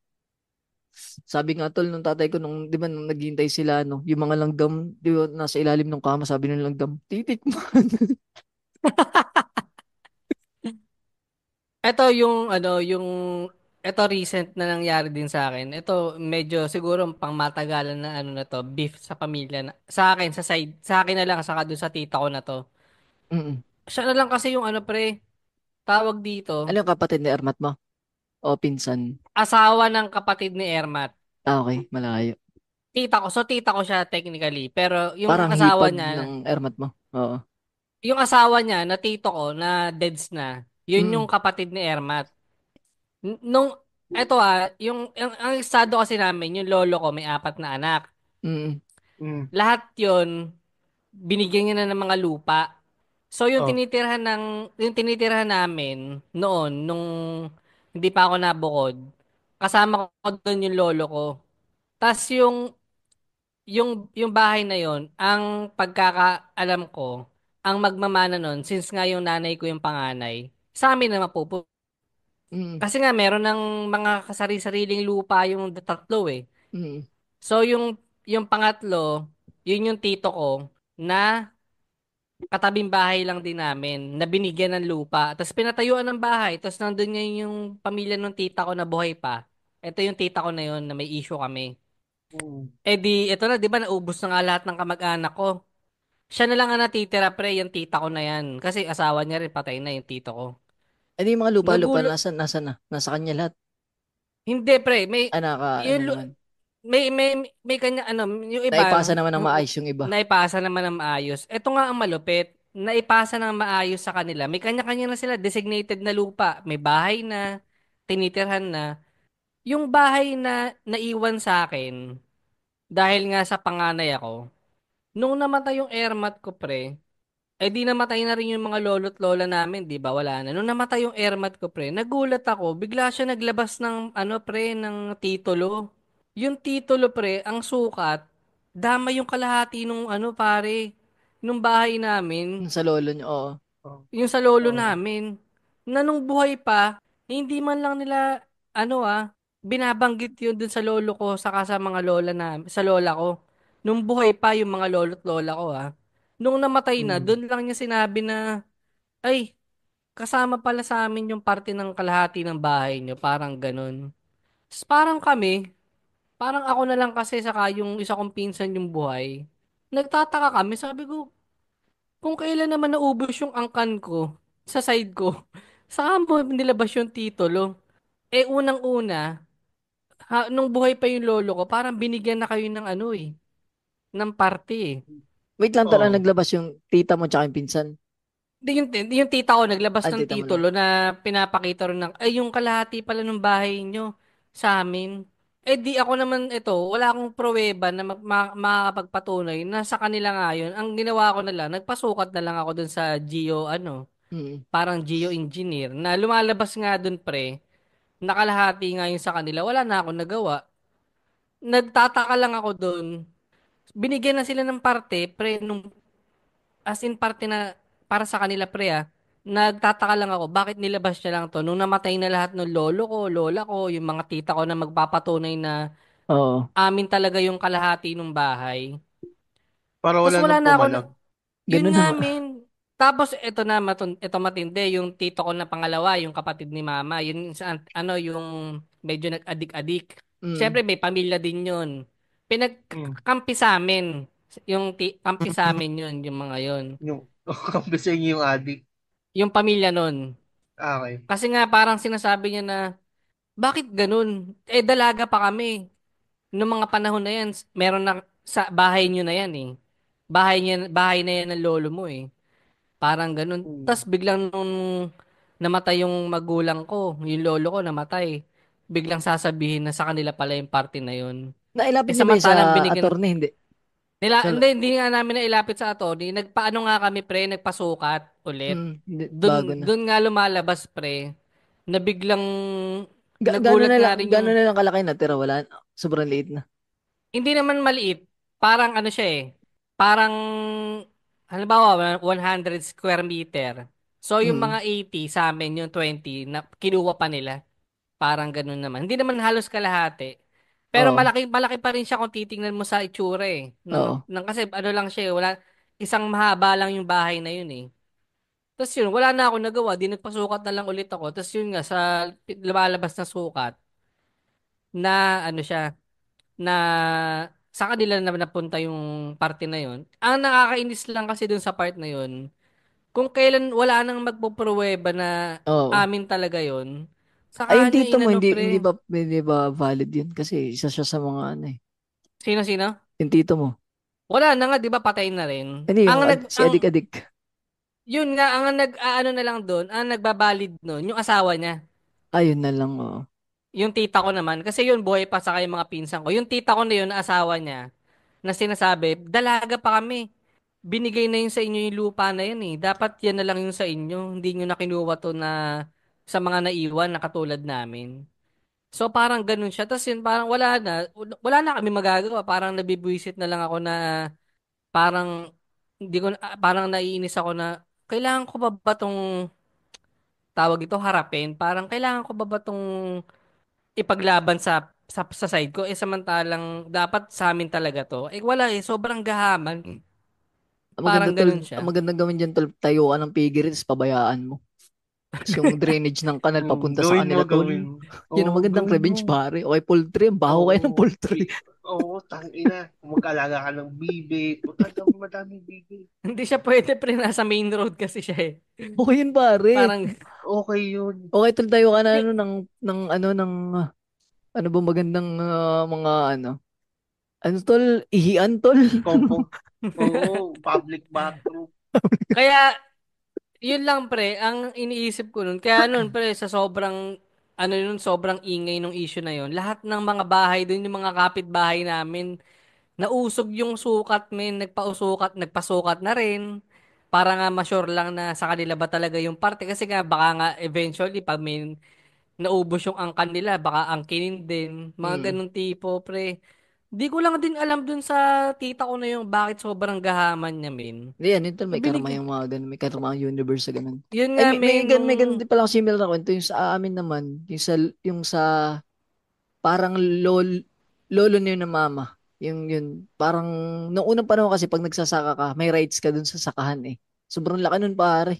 Sabi nga tol nung tatay ko nung 'di ba nung naghihintay sila no, yung mga langgam 'di ba nasa ilalim ng kama sabi ng langgam, titik mo. eto yung ano, eto recent na nangyari din sa akin. Ito medyo siguro pang matagalan na ano na to, beef sa pamilya na. Sa akin, sa akin na lang, saka doon sa tita ko na to. Mm. Siya na lang kasi yung ano pre, tawag dito, Ano yung kapatid ni Ermat mo? O pinsan? asawa ng kapatid ni Ermat. Ah, okay. Malayo. Tita ko. So, tita ko siya technically. Pero Parang hipag ng Ermat mo. Oo. yung asawa niya na tito ko na deads na, yun yung Mm. kapatid ni Ermat. Nung, eto ang estado kasi namin, yung lolo ko may 4 na anak. Mm. Mm. Lahat yun, binigyan niya na ng mga lupa. So, Oh. yung tinitirhan namin noon, nung hindi pa ako nabukod, kasama ko doon yung lolo ko. Tas yung bahay na yon, ang pagkakaalam ko, ang magmamana nun, since nga yung nanay ko yung panganay, sa amin na mapupunta. Mm. Kasi nga, meron ng mga kasari-sariling lupa yung tatlo eh. Mm. So, yung pangatlo, yun yung tito ko, na katabing bahay lang din namin, na binigyan ng lupa. Tapos pinatayuan ng bahay, tapos nandun ngayon yung pamilya ng tita ko na buhay pa. Ito yung tita ko na yun, na may issue kami. Mm. Eh di, ito na, di ba, naubos na nga lahat ng kamag-anak ko. Siya na lang ang natitira, pre, yung tita ko na yan. Kasi asawa niya rin, patay na yung tito ko. Ano yung mga lupa-lupa? Nagulo, Nasa na? Nasa kanya lahat. hindi, pre, Ah, ano yung, naman. may kanya, yung iba, Naipasa naman ng maayos yung iba. naipasa naman ng maayos. Ito nga ang malupit, naipasa ng maayos sa kanila. May kanya-kanya na sila, designated na lupa. May bahay na, tinitirhan na. Yung bahay na naiwan sa akin, dahil nga sa panganay ako, nung namatay yung airmat ko, pre, eh di namatay na rin yung mga lolo't lola namin, di ba? Wala na. Nung namatay yung airmat ko, pre, nagulat ako. Bigla siya naglabas ng, pre, ng titulo. Yung titulo, pre, ang sukat, dama yung kalahati nung, pare, nung bahay namin. Sa lolo niyo, oo. Oh. Yung sa lolo Oh. namin. Na nung buhay pa, hindi man lang nila, binabanggit yun dun sa lolo ko, saka sa mga lola sa lola ko. Nung buhay pa yung mga lolo't lola ko, Nung namatay na, Mm. dun lang niya sinabi na, ay, kasama pala sa amin yung parte ng kalahati ng bahay niyo, parang ganun. Tapos parang ako na lang kasi saka yung isa kong pinsan yung buhay. Nagtataka kami, sabi ko, kung kailan naman naubos yung angkan ko sa side ko, saka mo nilabas yung titulo. Eh unang-una, nung buhay pa yung lolo ko, parang binigyan na kayo ng ng parte eh. Wait lang, tara, Oh. naglabas yung tita mo tsaka yung pinsan. Yung tita ko naglabas Ah, ng tita mo lang. titulo na pinapakita rin ay yung kalahati pala ng bahay nyo sa amin. Eh di ako naman ito, wala akong pruweba na makakapagpatunay na sa kanila nga yun. Ang ginawa ko na lang, nagpasukat na lang ako dun sa Mm. parang geo-engineer, na lumalabas nga dun, pre, nakalahati nga yun sa kanila, wala na akong nagawa. Nagtataka lang ako dun. Binigyan na sila ng parte, pre, as in parte na para sa kanila, pre, Nagtataka lang ako, bakit nilabas niya lang to? Nung namatay na lahat ng lolo ko, lola ko, yung mga tita ko na magpapatunay na Oo. amin talaga yung kalahati ng bahay. Para Tapos wala wala nang na ako, pumalag. yun Ganun na nga, nga. min. Tapos ito matindi, yung tito ko na pangalawa, yung kapatid ni mama, yun sa yung medyo nag-adik-adik. Mm. Siyempre may pamilya din yun. Mm. Pinagkampi sa amin. Kampi sa amin yun, yung mga yun. Yung kampis sa inyo yung adik. Yung pamilya nun. Okay. Kasi nga parang sinasabi niya na, bakit ganun? Eh dalaga pa kami. Noong mga panahon na yan, meron na sa bahay niyo na yan eh. Bahay na yan ng lolo mo eh. Parang ganun. Mm. Tapos biglang nung namatay yung magulang ko, yung lolo ko namatay. Biglang sasabihin na sa kanila pala yung party na yun. Eh Nailapit niyo ba yun sa samantalang binigyan attorney? Hindi. Sa, hindi nga namin na ilapit sa attorney. Nagpaano nga kami, pre, nagpasukat ulit. hindi, bago na. Dun nga lumalabas, pre, na biglang nagulat nga rin yung, Gano'n na lang kalaki natira? Wala. Sobrang liit na. hindi naman maliit. Parang siya eh. Parang, halimbawa, 100 square meter. So, yung Mm. mga 80 sa amin, yung 20, na kinuha pa nila. Parang ganun naman. Hindi naman halos kalahati. Pero Oo. malaki malaki pa rin siya kung titingnan mo sa itsura eh. Oo. Kasi lang siya, wala isang mahaba lang yung bahay na yun eh. Tapos yun, wala na ako nagawa, di nagpasukat na lang ulit ako. Tapos yun nga sa lumalabas na sukat na siya, na sa kanila na napunta yung parte na yun. Ang nakakainis lang kasi dun sa part na yun, kung kailan wala nang magpupruweba na Oo. amin talaga yon, Ay, saka yung niya tito mo, inano hindi pre. ba, hindi ba valid yun? Kasi isa siya sa mga ano eh. Sino? Yung tito mo. Wala na nga, 'di ba patay na rin. Hindi, Ang yung nag si ang Adik-Adik. yun nga ang nag-aano na lang doon, ang nagbabalid noon, yung asawa niya. Ayun na lang, oo. Yung tita ko naman, kasi yun buhay pa sa yung mga pinsan ko. Yung tita ko na yun, na asawa niya, na sinasabi, dalaga pa kami. Binigay na yun sa inyo yung lupa na yun eh. Dapat yan na lang yun sa inyo. Hindi nyo na kinuha to na sa mga naiwan na katulad namin. So parang ganun siya. Tapos yun parang wala na kami magagawa. Parang nabibwisit na lang ako na parang hindi ko parang naiinis ako na kailangan ko ba tong tawag ito harapin? Parang kailangan ko ba tong ipaglaban sa side ko samantalang dapat sa amin talaga to. Wala sobrang gahaman. Ang maganda Parang tol, ganun ang siya. magandang gawin dyan tol, tayo ka ng piggery, tapos pabayaan mo. Tapos yung drainage ng kanal papunta sa Gawin mo, kanila tol. gawin mo. Yun ang Oo, magandang gawin revenge mo. pare. Okay, poultry. Ang baho kayo ng Oo, poultry. tangina. Kung mag-alaga ka ng bibi, puta ka madaming bibi. Hindi siya pwede pre nasa main road kasi siya eh. Okay yun pare. Parang Okay yun. Okay tol, tayo ka na y- ano, ng ano, ano ba magandang mga ano. Ano tol, ihian tol. Compo. Oo, public bathroom. kaya yun lang pre ang iniisip ko nun. Kaya nun pre sa sobrang sobrang ingay nung issue na yun. Lahat ng mga bahay dun yung mga kapitbahay namin nausog yung sukat men, nagpasukat na rin. Para nga ma-sure lang na sa kanila ba talaga yung parte. Kasi nga baka nga eventually pag may naubos yung angkan nila, baka angkinin din. Mga Hmm. ganun tipo, pre. Di ko lang din alam dun sa tita ko na yung bakit sobrang gahaman niya, men. Hindi, ano tol, may karma Binig, yung mga ganun. May karma ang universe sa ganun. yun Ay, nga, may men, ganun, may ganun din pala akong similar na kwento. Yung sa amin naman, yung sa parang lolo niyo na mama. Yung parang noong unang panahon kasi pag nagsasaka ka, may rights ka dun sa sakahan eh. Sobrang laki nun pare.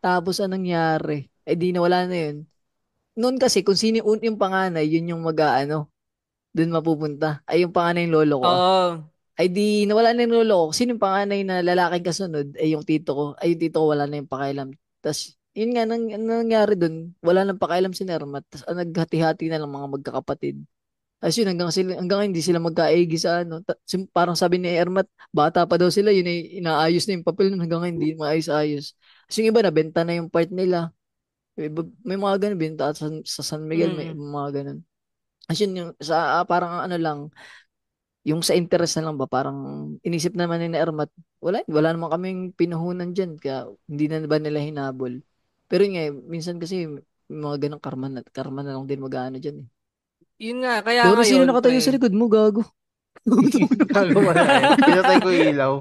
Tapos anong nangyari? Eh di nawala na yun. Noon kasi kung sino yung panganay, yun yung mag-aano, dun mapupunta. Ay yung panganay yung lolo ko. oo, Ay di nawala na yung lolo ko. Sino yung panganay na lalaking kasunod? Ay yung tito ko. Ay yung tito ko wala na yung pakialam. Tapos yun nga, nangyari dun, wala nang pakialam si Nermat. Tapos naghati-hati na lang mga magkakapatid. As yun, hanggang ngayon, hindi sila magkaigi sa ano. Parang sabi ni Ermat, bata pa daw sila, yun ay inaayos na yung papel nun, hanggang ngayon, hindi maayos-ayos. As yung iba, nabenta na yung part nila. May mga ganun, binta sa San Miguel, may mm. mga ganun. As yun, yung, parang ano lang, yung sa interest na lang ba, parang inisip naman ni Ermat, wala naman kaming pinuhunan dyan, kaya hindi na ba nila hinabol. Pero yun nga, minsan kasi, may mga ganang karma na lang din mag-ano dyan eh. Yun nga, kaya Gawa sino ngayon, nakatayo sa pre. likod mo, gago. Gagawa na eh. Pinatay ko yung ilaw.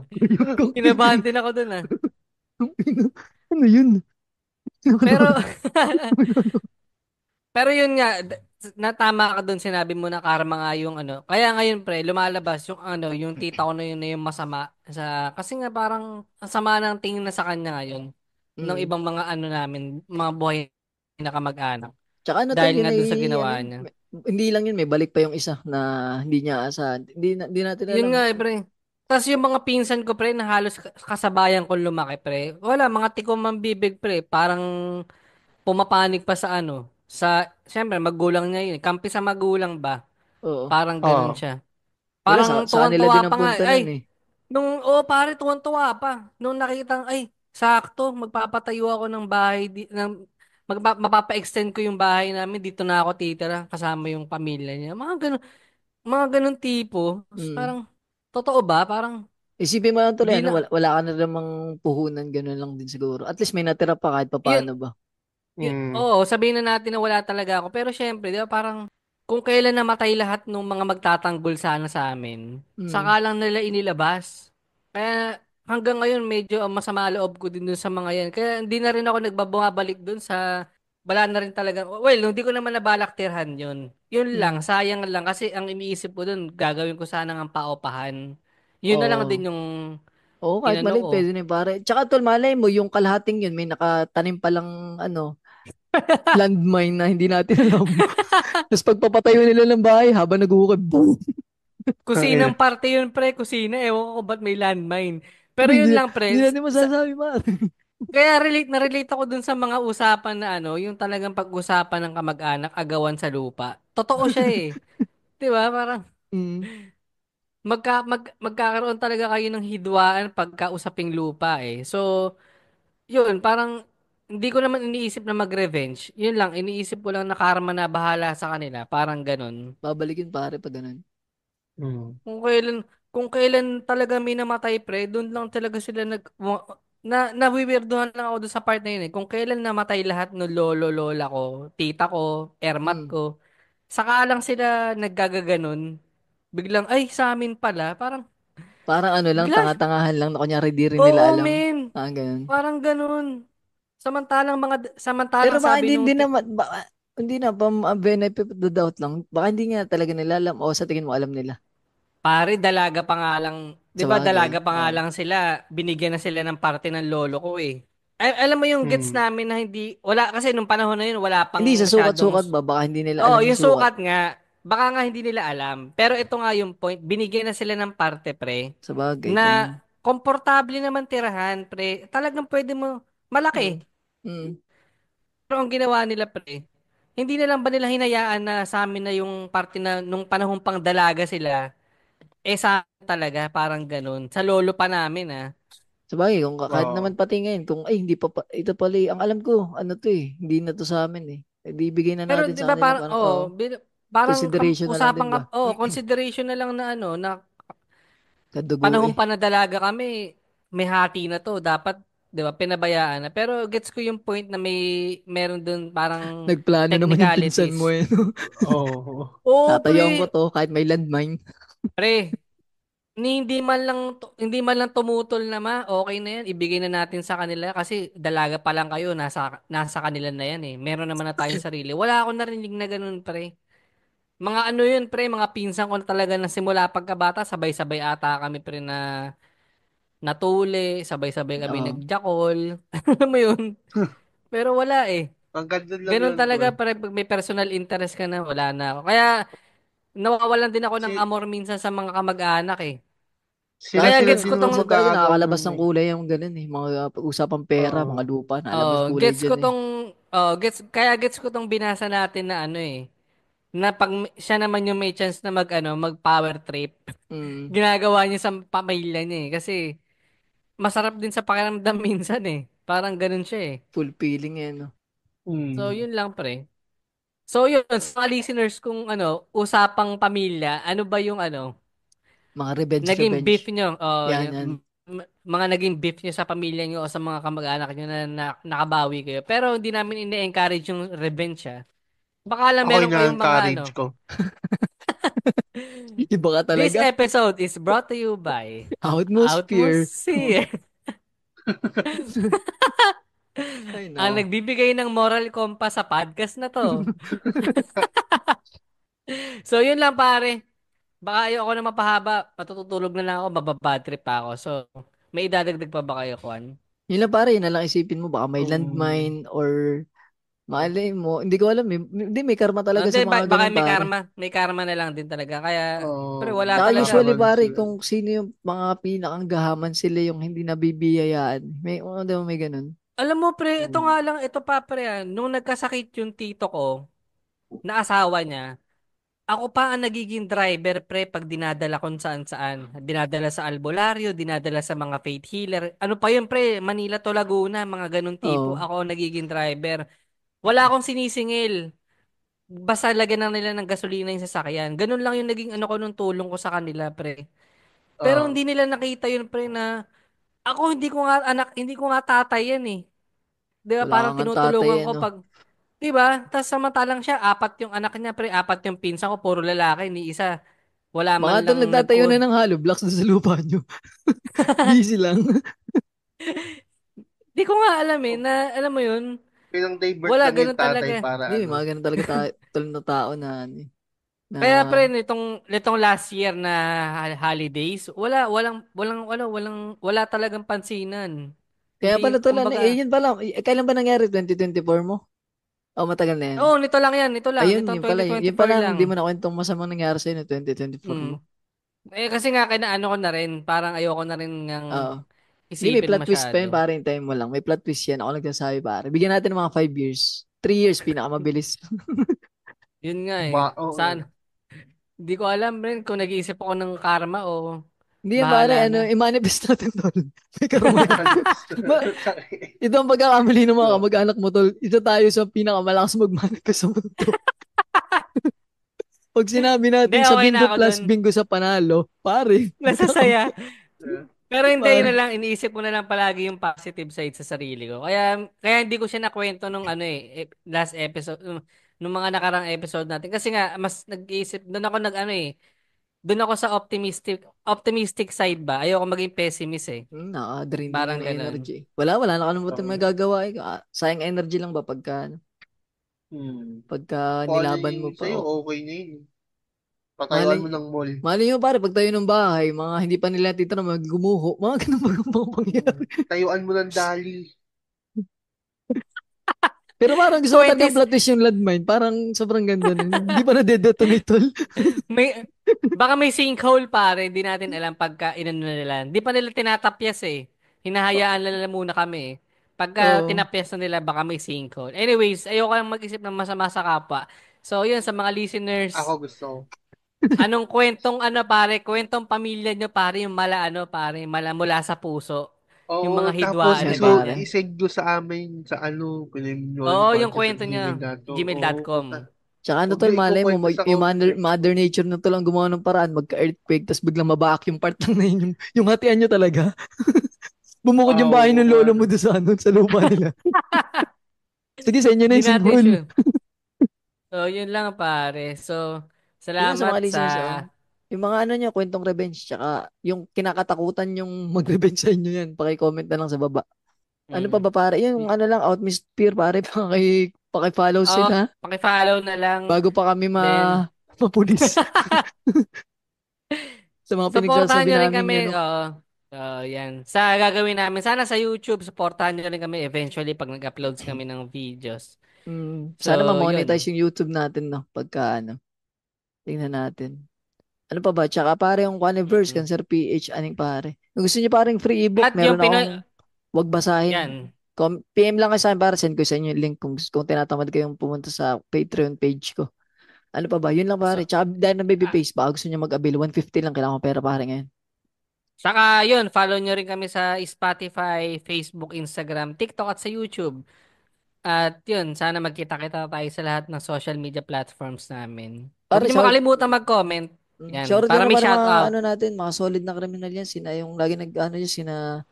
Kinabahan din ako dun ah. Ano yun? Pero, pero yun nga, natama ka dun sinabi mo na karma nga yung ano. Kaya ngayon pre, lumalabas yung yung tita ko na yun na yung masama kasi nga parang ang sama ng tingin na sa kanya ngayon ng Mm. ibang mga namin, mga buhay na kamag-anak. Tsaka ano tol, Dahil yun nga ay, dun sa ano ginawa yun, niya. hindi lang yun, may balik pa yung isa na hindi niya asahan. Hindi natin Yun alam. nga pre. Tapos yung mga pinsan ko pre na halos kasabayan ko lumaki pre. Wala, mga tikom ang bibig pre. Parang pumapanig pa sa siyempre magulang niya yun. Kampi sa magulang ba? Oo. Parang ganun Oo. siya. Wala, sa, Parang sa kanila din tuwan-tuwa pa ang nga. punta nun Ay, eh. pare, tuwan-tuwa pa. Nung nakita, ay, sakto, magpapatayo ako ng bahay, mapapa-extend ko yung bahay namin, dito na ako titira, kasama yung pamilya niya. Mga ganun tipo. Mm. Parang, totoo ba? Parang, Isipin mo lang tuloy, di ano, na, wala ka na namang puhunan, ganun lang din siguro. At least may natira pa kahit yun, papaano ba. Mm. oo, sabihin na natin na wala talaga ako. Pero syempre, di ba, parang, kung kailan namatay lahat ng mga magtatanggol sana sa amin, Mm. saka lang nila inilabas. Kaya hanggang ngayon medyo masama loob ko din dun sa mga yan. Kaya hindi na rin ako nagbabalik dun sa wala na rin talaga. Well, hindi ko naman nabalak tirhan yun. Yun lang, Mm. sayang lang. Kasi ang iniisip ko dun, gagawin ko sana ng paupahan. Yun na lang Oo. din yung Oo, kahit inano maliit, ko. pwede na yun, pare. Tsaka tol, malay mo, yung kalahating yun, may nakatanim palang, ano, landmine na hindi natin alam. Tapos pagpapatayo nila ng bahay, habang nag-uukay, boom! Kusinang Tangina. parte yun, pre. Kusina. Ewan ko ba't may landmine. Pero Hindi, yun lang, hindi pre. natin masasabi, pare. Kaya na-relate ako dun sa mga usapan na yung talagang pag-usapan ng kamag-anak, agawan sa lupa. Totoo siya eh. 'Di ba? Parang Mm. magkakaroon talaga kayo ng hidwaan pagka usaping lupa eh. So, yun, parang hindi ko naman iniisip na mag-revenge. Yun lang, iniisip ko lang na karma na bahala sa kanila. Parang ganun. Babalikin pare pag ganun. Mm. Kung kailan talaga may namatay pre, doon lang talaga sila nawiwirduhan lang ako doon sa part na yun eh. Kung kailan namatay lahat no lolo, lola ko, tita ko, ermat Mm. ko, saka lang sila naggagaganon. Biglang, ay, sa amin pala. Parang, Parang ano lang, bigla, tanga-tangahan lang na kunyari di rin nila oo, alam. men. Ganun. Parang ganun. Pero Samantalang baka sabi hindi, nung, hindi naman, baka, hindi na, benefit of the doubt lang. Baka hindi nga talaga nila alam o sa tingin mo alam nila. pare, dalaga pa nga lang, 'di Sa ba bagay. dalaga pa nga lang sila, binigyan na sila ng parte ng lolo ko eh. Ay, alam mo yung gets Mm. namin na hindi, wala kasi nung panahon na yun, wala Hindi, pang sa masyadong, sukat-sukat ba? Baka hindi nila oh, alam yung yung sukat. sukat nga, baka nga hindi nila alam. Pero ito nga yung point, binigyan na sila ng parte, pre, Sa bagay, na kung... komportable naman tirahan, pre. Talagang pwede mo, malaki. Mm. Pero ang ginawa nila, pre, hindi na lang ba nila hinayaan na sa amin na yung parte na nung panahon pang dalaga sila, sa amin talaga, parang ganun. Sa lolo pa namin, ah. Sa bagay, kung kahit naman Oo. pati ngayon, kung ay hindi pa, ito pala ang alam ko, ano to eh, hindi na to sa amin eh. Eh, di ibigay na Pero natin 'di sa ba kanila, parang parang, oh, parang consideration na lang din ba? consideration na lang na na Kadugo panahon eh. pa na dalaga kami, may hati na to, dapat 'di ba pinabayaan na. Pero gets ko yung point na meron dun parang Nagplano naman yung pinsan mo technicalities. eh. No? Oo. Oo, Tatayuan ko pre, to kahit may landmine. pre, hindi man lang tumutol na okay na yan, ibigay na natin sa kanila kasi dalaga pa lang kayo, nasa kanila na yan eh. Meron naman na tayong sarili. Wala akong narinig na ganun, pre. Mga ano yun, pre, mga pinsan ko na talaga na simula pagkabata, sabay-sabay ata kami, pre, na natuli, sabay-sabay kami Oo. nagjakol. Alam mo yun? Pero wala eh. Ang ganda lang Ganun yun, talaga, pre. pre, pag may personal interest ka na, wala na ako. Kaya, nawawalan din ako ng Si, amor minsan sa mga kamag-anak eh. Kaya sila gets din ko Minsan naman tong, talaga mag-aagawan nakakalabas nun ng eh. kulay yung ganun eh. Mga usapang pera, mga Oo. lupa, nalabas kulay gets ko dyan eh. tong, kaya gets ko tong binasa natin na ano eh, na pag siya naman yung may chance na mag power trip, Mm, ginagawa niya sa pamilya niya eh. Kasi, masarap din sa pakiramdam minsan eh. Parang ganun siya eh. fulfilling eh, no? So, Mm. yun lang pre. So, yun, sa mga listeners kung usapang pamilya, ano ba yung Mga revenge, naging revenge. beef nyo? Yan, Yung, yan. mga naging beef nyo sa pamilya nyo o sa mga kamag-anak nyo na nakabawi kayo. Pero hindi namin ine-encourage yung revenge ah. Baka lang Ako meron yung kayong mga na-encourage ko. Iba ka This talaga. episode is brought to you by Atmosphere. Atmosphere. Ay, Ang no. nagbibigay ng moral compass sa podcast na to. So, yun lang pare. Baka ayoko na mapahaba. Patutulog na lang ako. Mababad trip pa ako. So, may idadagdag pa ba kayo, Kwan? Yun lang pare, yun na lang isipin mo. Baka may Um, landmine or malay mo. Hindi ko alam eh. Hindi, may karma talaga Hindi, sa mga baka ganun may pare. karma. May karma na lang din talaga. Kaya, pero wala Saka talaga. usually nakakaroon pare, sila. kung sino yung mga pinakang gahaman sila yung hindi nabibiyayaan. May, ano daw may ganun. Alam mo, pre, ito nga Mm. lang, ito pa, pre, nung nagkasakit yung tito ko, na asawa niya, ako pa ang nagiging driver, pre, pag dinadala kung saan-saan. Dinadala sa albularyo, dinadala sa mga faith healer. Ano pa yun, pre? Manila to Laguna, mga ganun tipo. Oo. Ako ang nagiging driver. Wala akong sinisingil. Basta lagyan na nila ng gasolina yung sasakyan. Ganun lang yung naging ko nung tulong ko sa kanila, pre. Pero Oo. hindi nila nakita yun, pre, na ako hindi ko nga anak, hindi ko nga tatay yan eh. 'Di ba? Wala Parang kang ang tatay tinutulungan eh, ko no? pag 'di ba? Tapos samantalang siya, apat yung anak niya, pre, apat yung pinsan ko, puro lalaki, ni isa wala Baka man ito lang nagtatayo na ng hollow blocks doon sa lupa nyo. Busy lang. Di ko nga alam eh, na alam mo yun, Pinang-divert wala, lang yung ganun tatay talaga. para Hindi, may ano. mga ganun talaga tulad na tao na, ano eh, na, Kaya pre, nitong last year na holidays, wala talagang pansinan. kaya Hindi, pala tol, ano, eh, kumbaga, yun pala, kailan ba nangyari? 2024 mo? O, matagal na yan. oh, nito lang yan, nito lang, Ayun, nitong yun pala, yun 2024 pala, lang. hindi mo nakwentong masamang nangyari sa'yo no, 2024 mo. Mm. Kasi nga, kinaano ko na rin, parang ayoko na rin ng Oo. Hindi, may isipin plot twist pa yun, masyado. pare. Hintayin mo lang. May plot twist yan. Ako nagsasabi, pare. Bigyan natin ng mga 5 years. 3 years, pinakamabilis. Yun nga eh. Oo. Saan? Hindi ko alam rin kung nag-iisip ako ng karma o Hindi yan, pare. bahala na. I-manifest natin, tol. May karma yan. Ito ang pagkakamali ng mga kamag-anak mo, tol. Ito tayo sa pinakamalakas mag-manifest sa mundo. Pag sinabi Hindi, natin sa okay na bingo ako plus dun. bingo sa panalo, pare. Nasasaya. Pero hindi, yun Pare. na lang, iniisip ko na lang palagi yung positive side sa sarili ko. Kaya hindi ko siya nakwento nung last episode, nung mga nakarang episode natin. Kasi nga, mas nag-iisip, doon ako doon ako sa optimistic side ba? Ayoko maging pessimist eh. Nakaka-drain din Parang yun ng ganun. energy. Wala, nakalimutan mo magagawa. Sayang energy lang ba pagka Kung ano nilaban mo yung pa. sa'yo, okay na yun. Patayuan mo Mali, ng mall. mali nyo pare, pag tayo ng bahay, mga hindi pa nila tito na magumuho, mga ganun ba mga pangyayari. Tayuan mo ng dali. Pero parang gusto ko talagang 20s, plot twist yung landmine. Parang sobrang ganda nun. Hindi pa na-detonate tol. baka may sinkhole pare, hindi natin alam pagka inano na nila. Hindi pa nila tinatapyas eh. Hinahayaan nila muna kami eh. Pagka Oo. tinapyas na nila, baka may sinkhole. Anyways, ayoko lang mag-isip ng masama sa kapwa. So, yun, sa mga listeners, Ako gusto ko. anong kwentong pamilya nyo pare, yung mala mula sa puso. Yung Oo, mga tapos hidwaan na Yan pare. ganyan. isend nyo sa amin sa Pinimyoli Oo, yung Podcast at kwento nyo, gmail.com. Oo, gmail.com. Tsaka ano huwag tol, nyo malay mo, ikukwento sa yung comment mother nature na to lang gumawa ng paraan, magka-earthquake, tapos biglang mabaak yung part lang na yun, yung hatian nyo talaga. Bumukod yung bahay Oo, ng lolo mo doon sa lupa nila. Sige, sa inyo na Di yung natin sinkhole. sure. So, yun lang pare. So, Yun lang sa mga salamat sa... listeners, yung mga ano nyo, kwentong revenge, tsaka yung kinakatakutan yung mag-revenge sa inyo yan, paki-comment na lang sa baba. Ano pa Mm. ba pare? Yung ano lang, Outmist Fear pare, paki-follow Oh, sila paki-follow na lang. bago pa kami Then, mapulis sa mga supportahan pinagsasabi nyo rin namin kami. yan. No? Yan. Sa gagawin namin. Sana sa YouTube, supportahan nyo rin kami eventually pag nag-uploads kami ng videos. Sana So, ma-monetize yun. yung YouTube natin, no? Pagka ano, tingnan natin. Ano pa ba? Tsaka pare yung Quaniverse, Mm. Cancer PH, aning pare. Kung gusto niyo pareng free ebook, At yung meron akong wag basahin. yan. PM lang kayo sa akin para send ko sa inyo yung link kung tinatamad kayong pumunta sa Patreon page ko. Ano pa ba? Yun lang pare. So, Tsaka dahil na baby face, baka gusto niya mag-avail. 150 lang kailangan ko pera pare ngayon. saka yun, follow nyo rin kami sa Spotify, Facebook, Instagram, TikTok at sa YouTube. At yun, sana magkita-kita tayo sa lahat ng social media platforms namin. Huwag Pare, niyo makalimutan mag-comment. Yan, shout out para na may para mga shoutout. ano natin, mga solid na kriminal yan. Sina yung lagi nag-ano yun, sina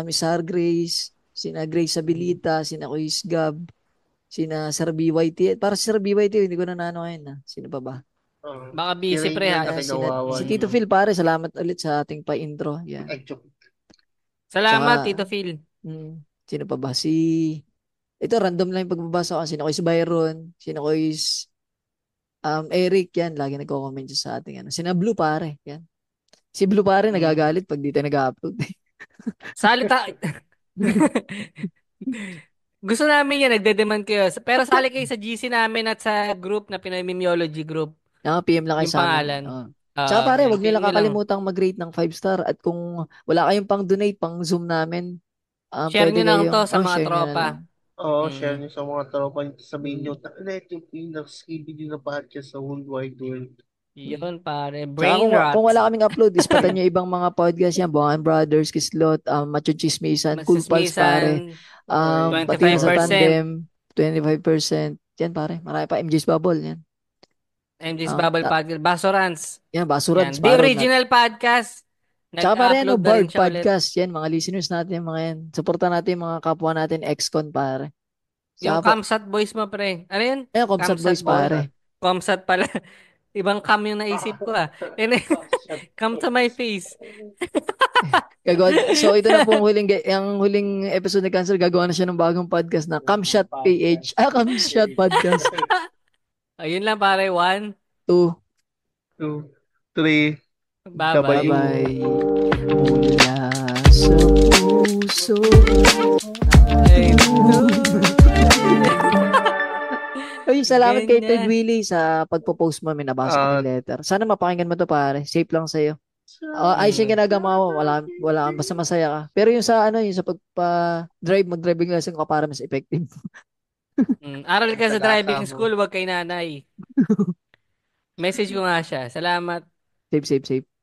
Miss Har Grace, sina Grace Abilita, sina Kuis Gab, sina Sir BYT. Para si Sir BYT, hindi ko na naano ngayon na. Sino pa ba? Baka si busy pre Rainier ha. na Si kinawawa Tito nyo. Phil pare, salamat ulit sa ating pa-intro. Yan. Ay, joke. Salamat, Tsaka, Tito Phil. sino pa ba? Ito random lang yung pagbabasa ko. Sino Kuis Byron, sino Kuis Eric, yan. Lagi nagko-comment siya sa ating ano. Sina Blue pare, yan. Si Blue pare nagagalit pag di tayo nag-upload. Salita. Gusto namin yan, nagde-demand kayo. Pero sali kayo sa GC namin at sa group na Pinoy Mimiology Group. PM lang kayo Yung sa amin. pangalan. Tsaka pare, Yan, wag niyo PM lang nyo lang. kakalimutang mag-rate ng 5 star at kung wala kayong pang donate, pang Zoom namin, Share pwede nyo lang to kayong sa mga share niyo na tropa. lang. Oo, share Mm. nyo sa mga tropa nyo. Sabihin nyo, Mm. ito yung pinaka-skibidi na podcast sa whole wide world. Yun pare, Tsaka brain kung rot. wala kaming upload, ispatan nyo ibang mga podcast yan. Buangan Brothers, Kislot, Macho Chismisan, Cool Pals pare. Masismisan, Okay. Pati na sa 25%. Tandem, 25%. Yan pare, marami pa. MJ's Bubble, yan. MJ's Bubble Podcast. Basorans. Yan, Basurad, Yan. The Sparrow, original podcast. tsaka pare ano, Nag-upload na rin Bard siya ulit. Podcast. Yan, mga listeners natin, mga yan. Supportan natin yung mga kapwa natin, ex-con pare. Yung Tsaka po, Kamsat Boys mo, pre. Ano yun? Comsat Kamsat Boys Boys. pare. Kamsat pala. Ibang cam yung naisip ko ah. Come to my face. So ito na po ang huling episode ni Cancer. Gagawa na siya ng bagong podcast na Camshot PH. Camshot Podcast. Ayun lang pare. 1, 2. 2, 3, bye-bye. Bye-bye. Mula sa puso. Ay, Ay, salamat kay Ted ganyan. Willie sa pagpo-post mo. May nabasa kami letter. Sana mapakinggan mo to pare. Safe lang sa'yo. Ayos yung Mm. ginagawa mo. Wala kang basta masaya ka. Pero yung sa ano, yung sa pagpa-drive, mag-driving lesson ka para mas effective. Aral ka sa Tagasa driving mo. school, wag kay nanay. Message ko nga siya. Salamat. Safe, safe, safe.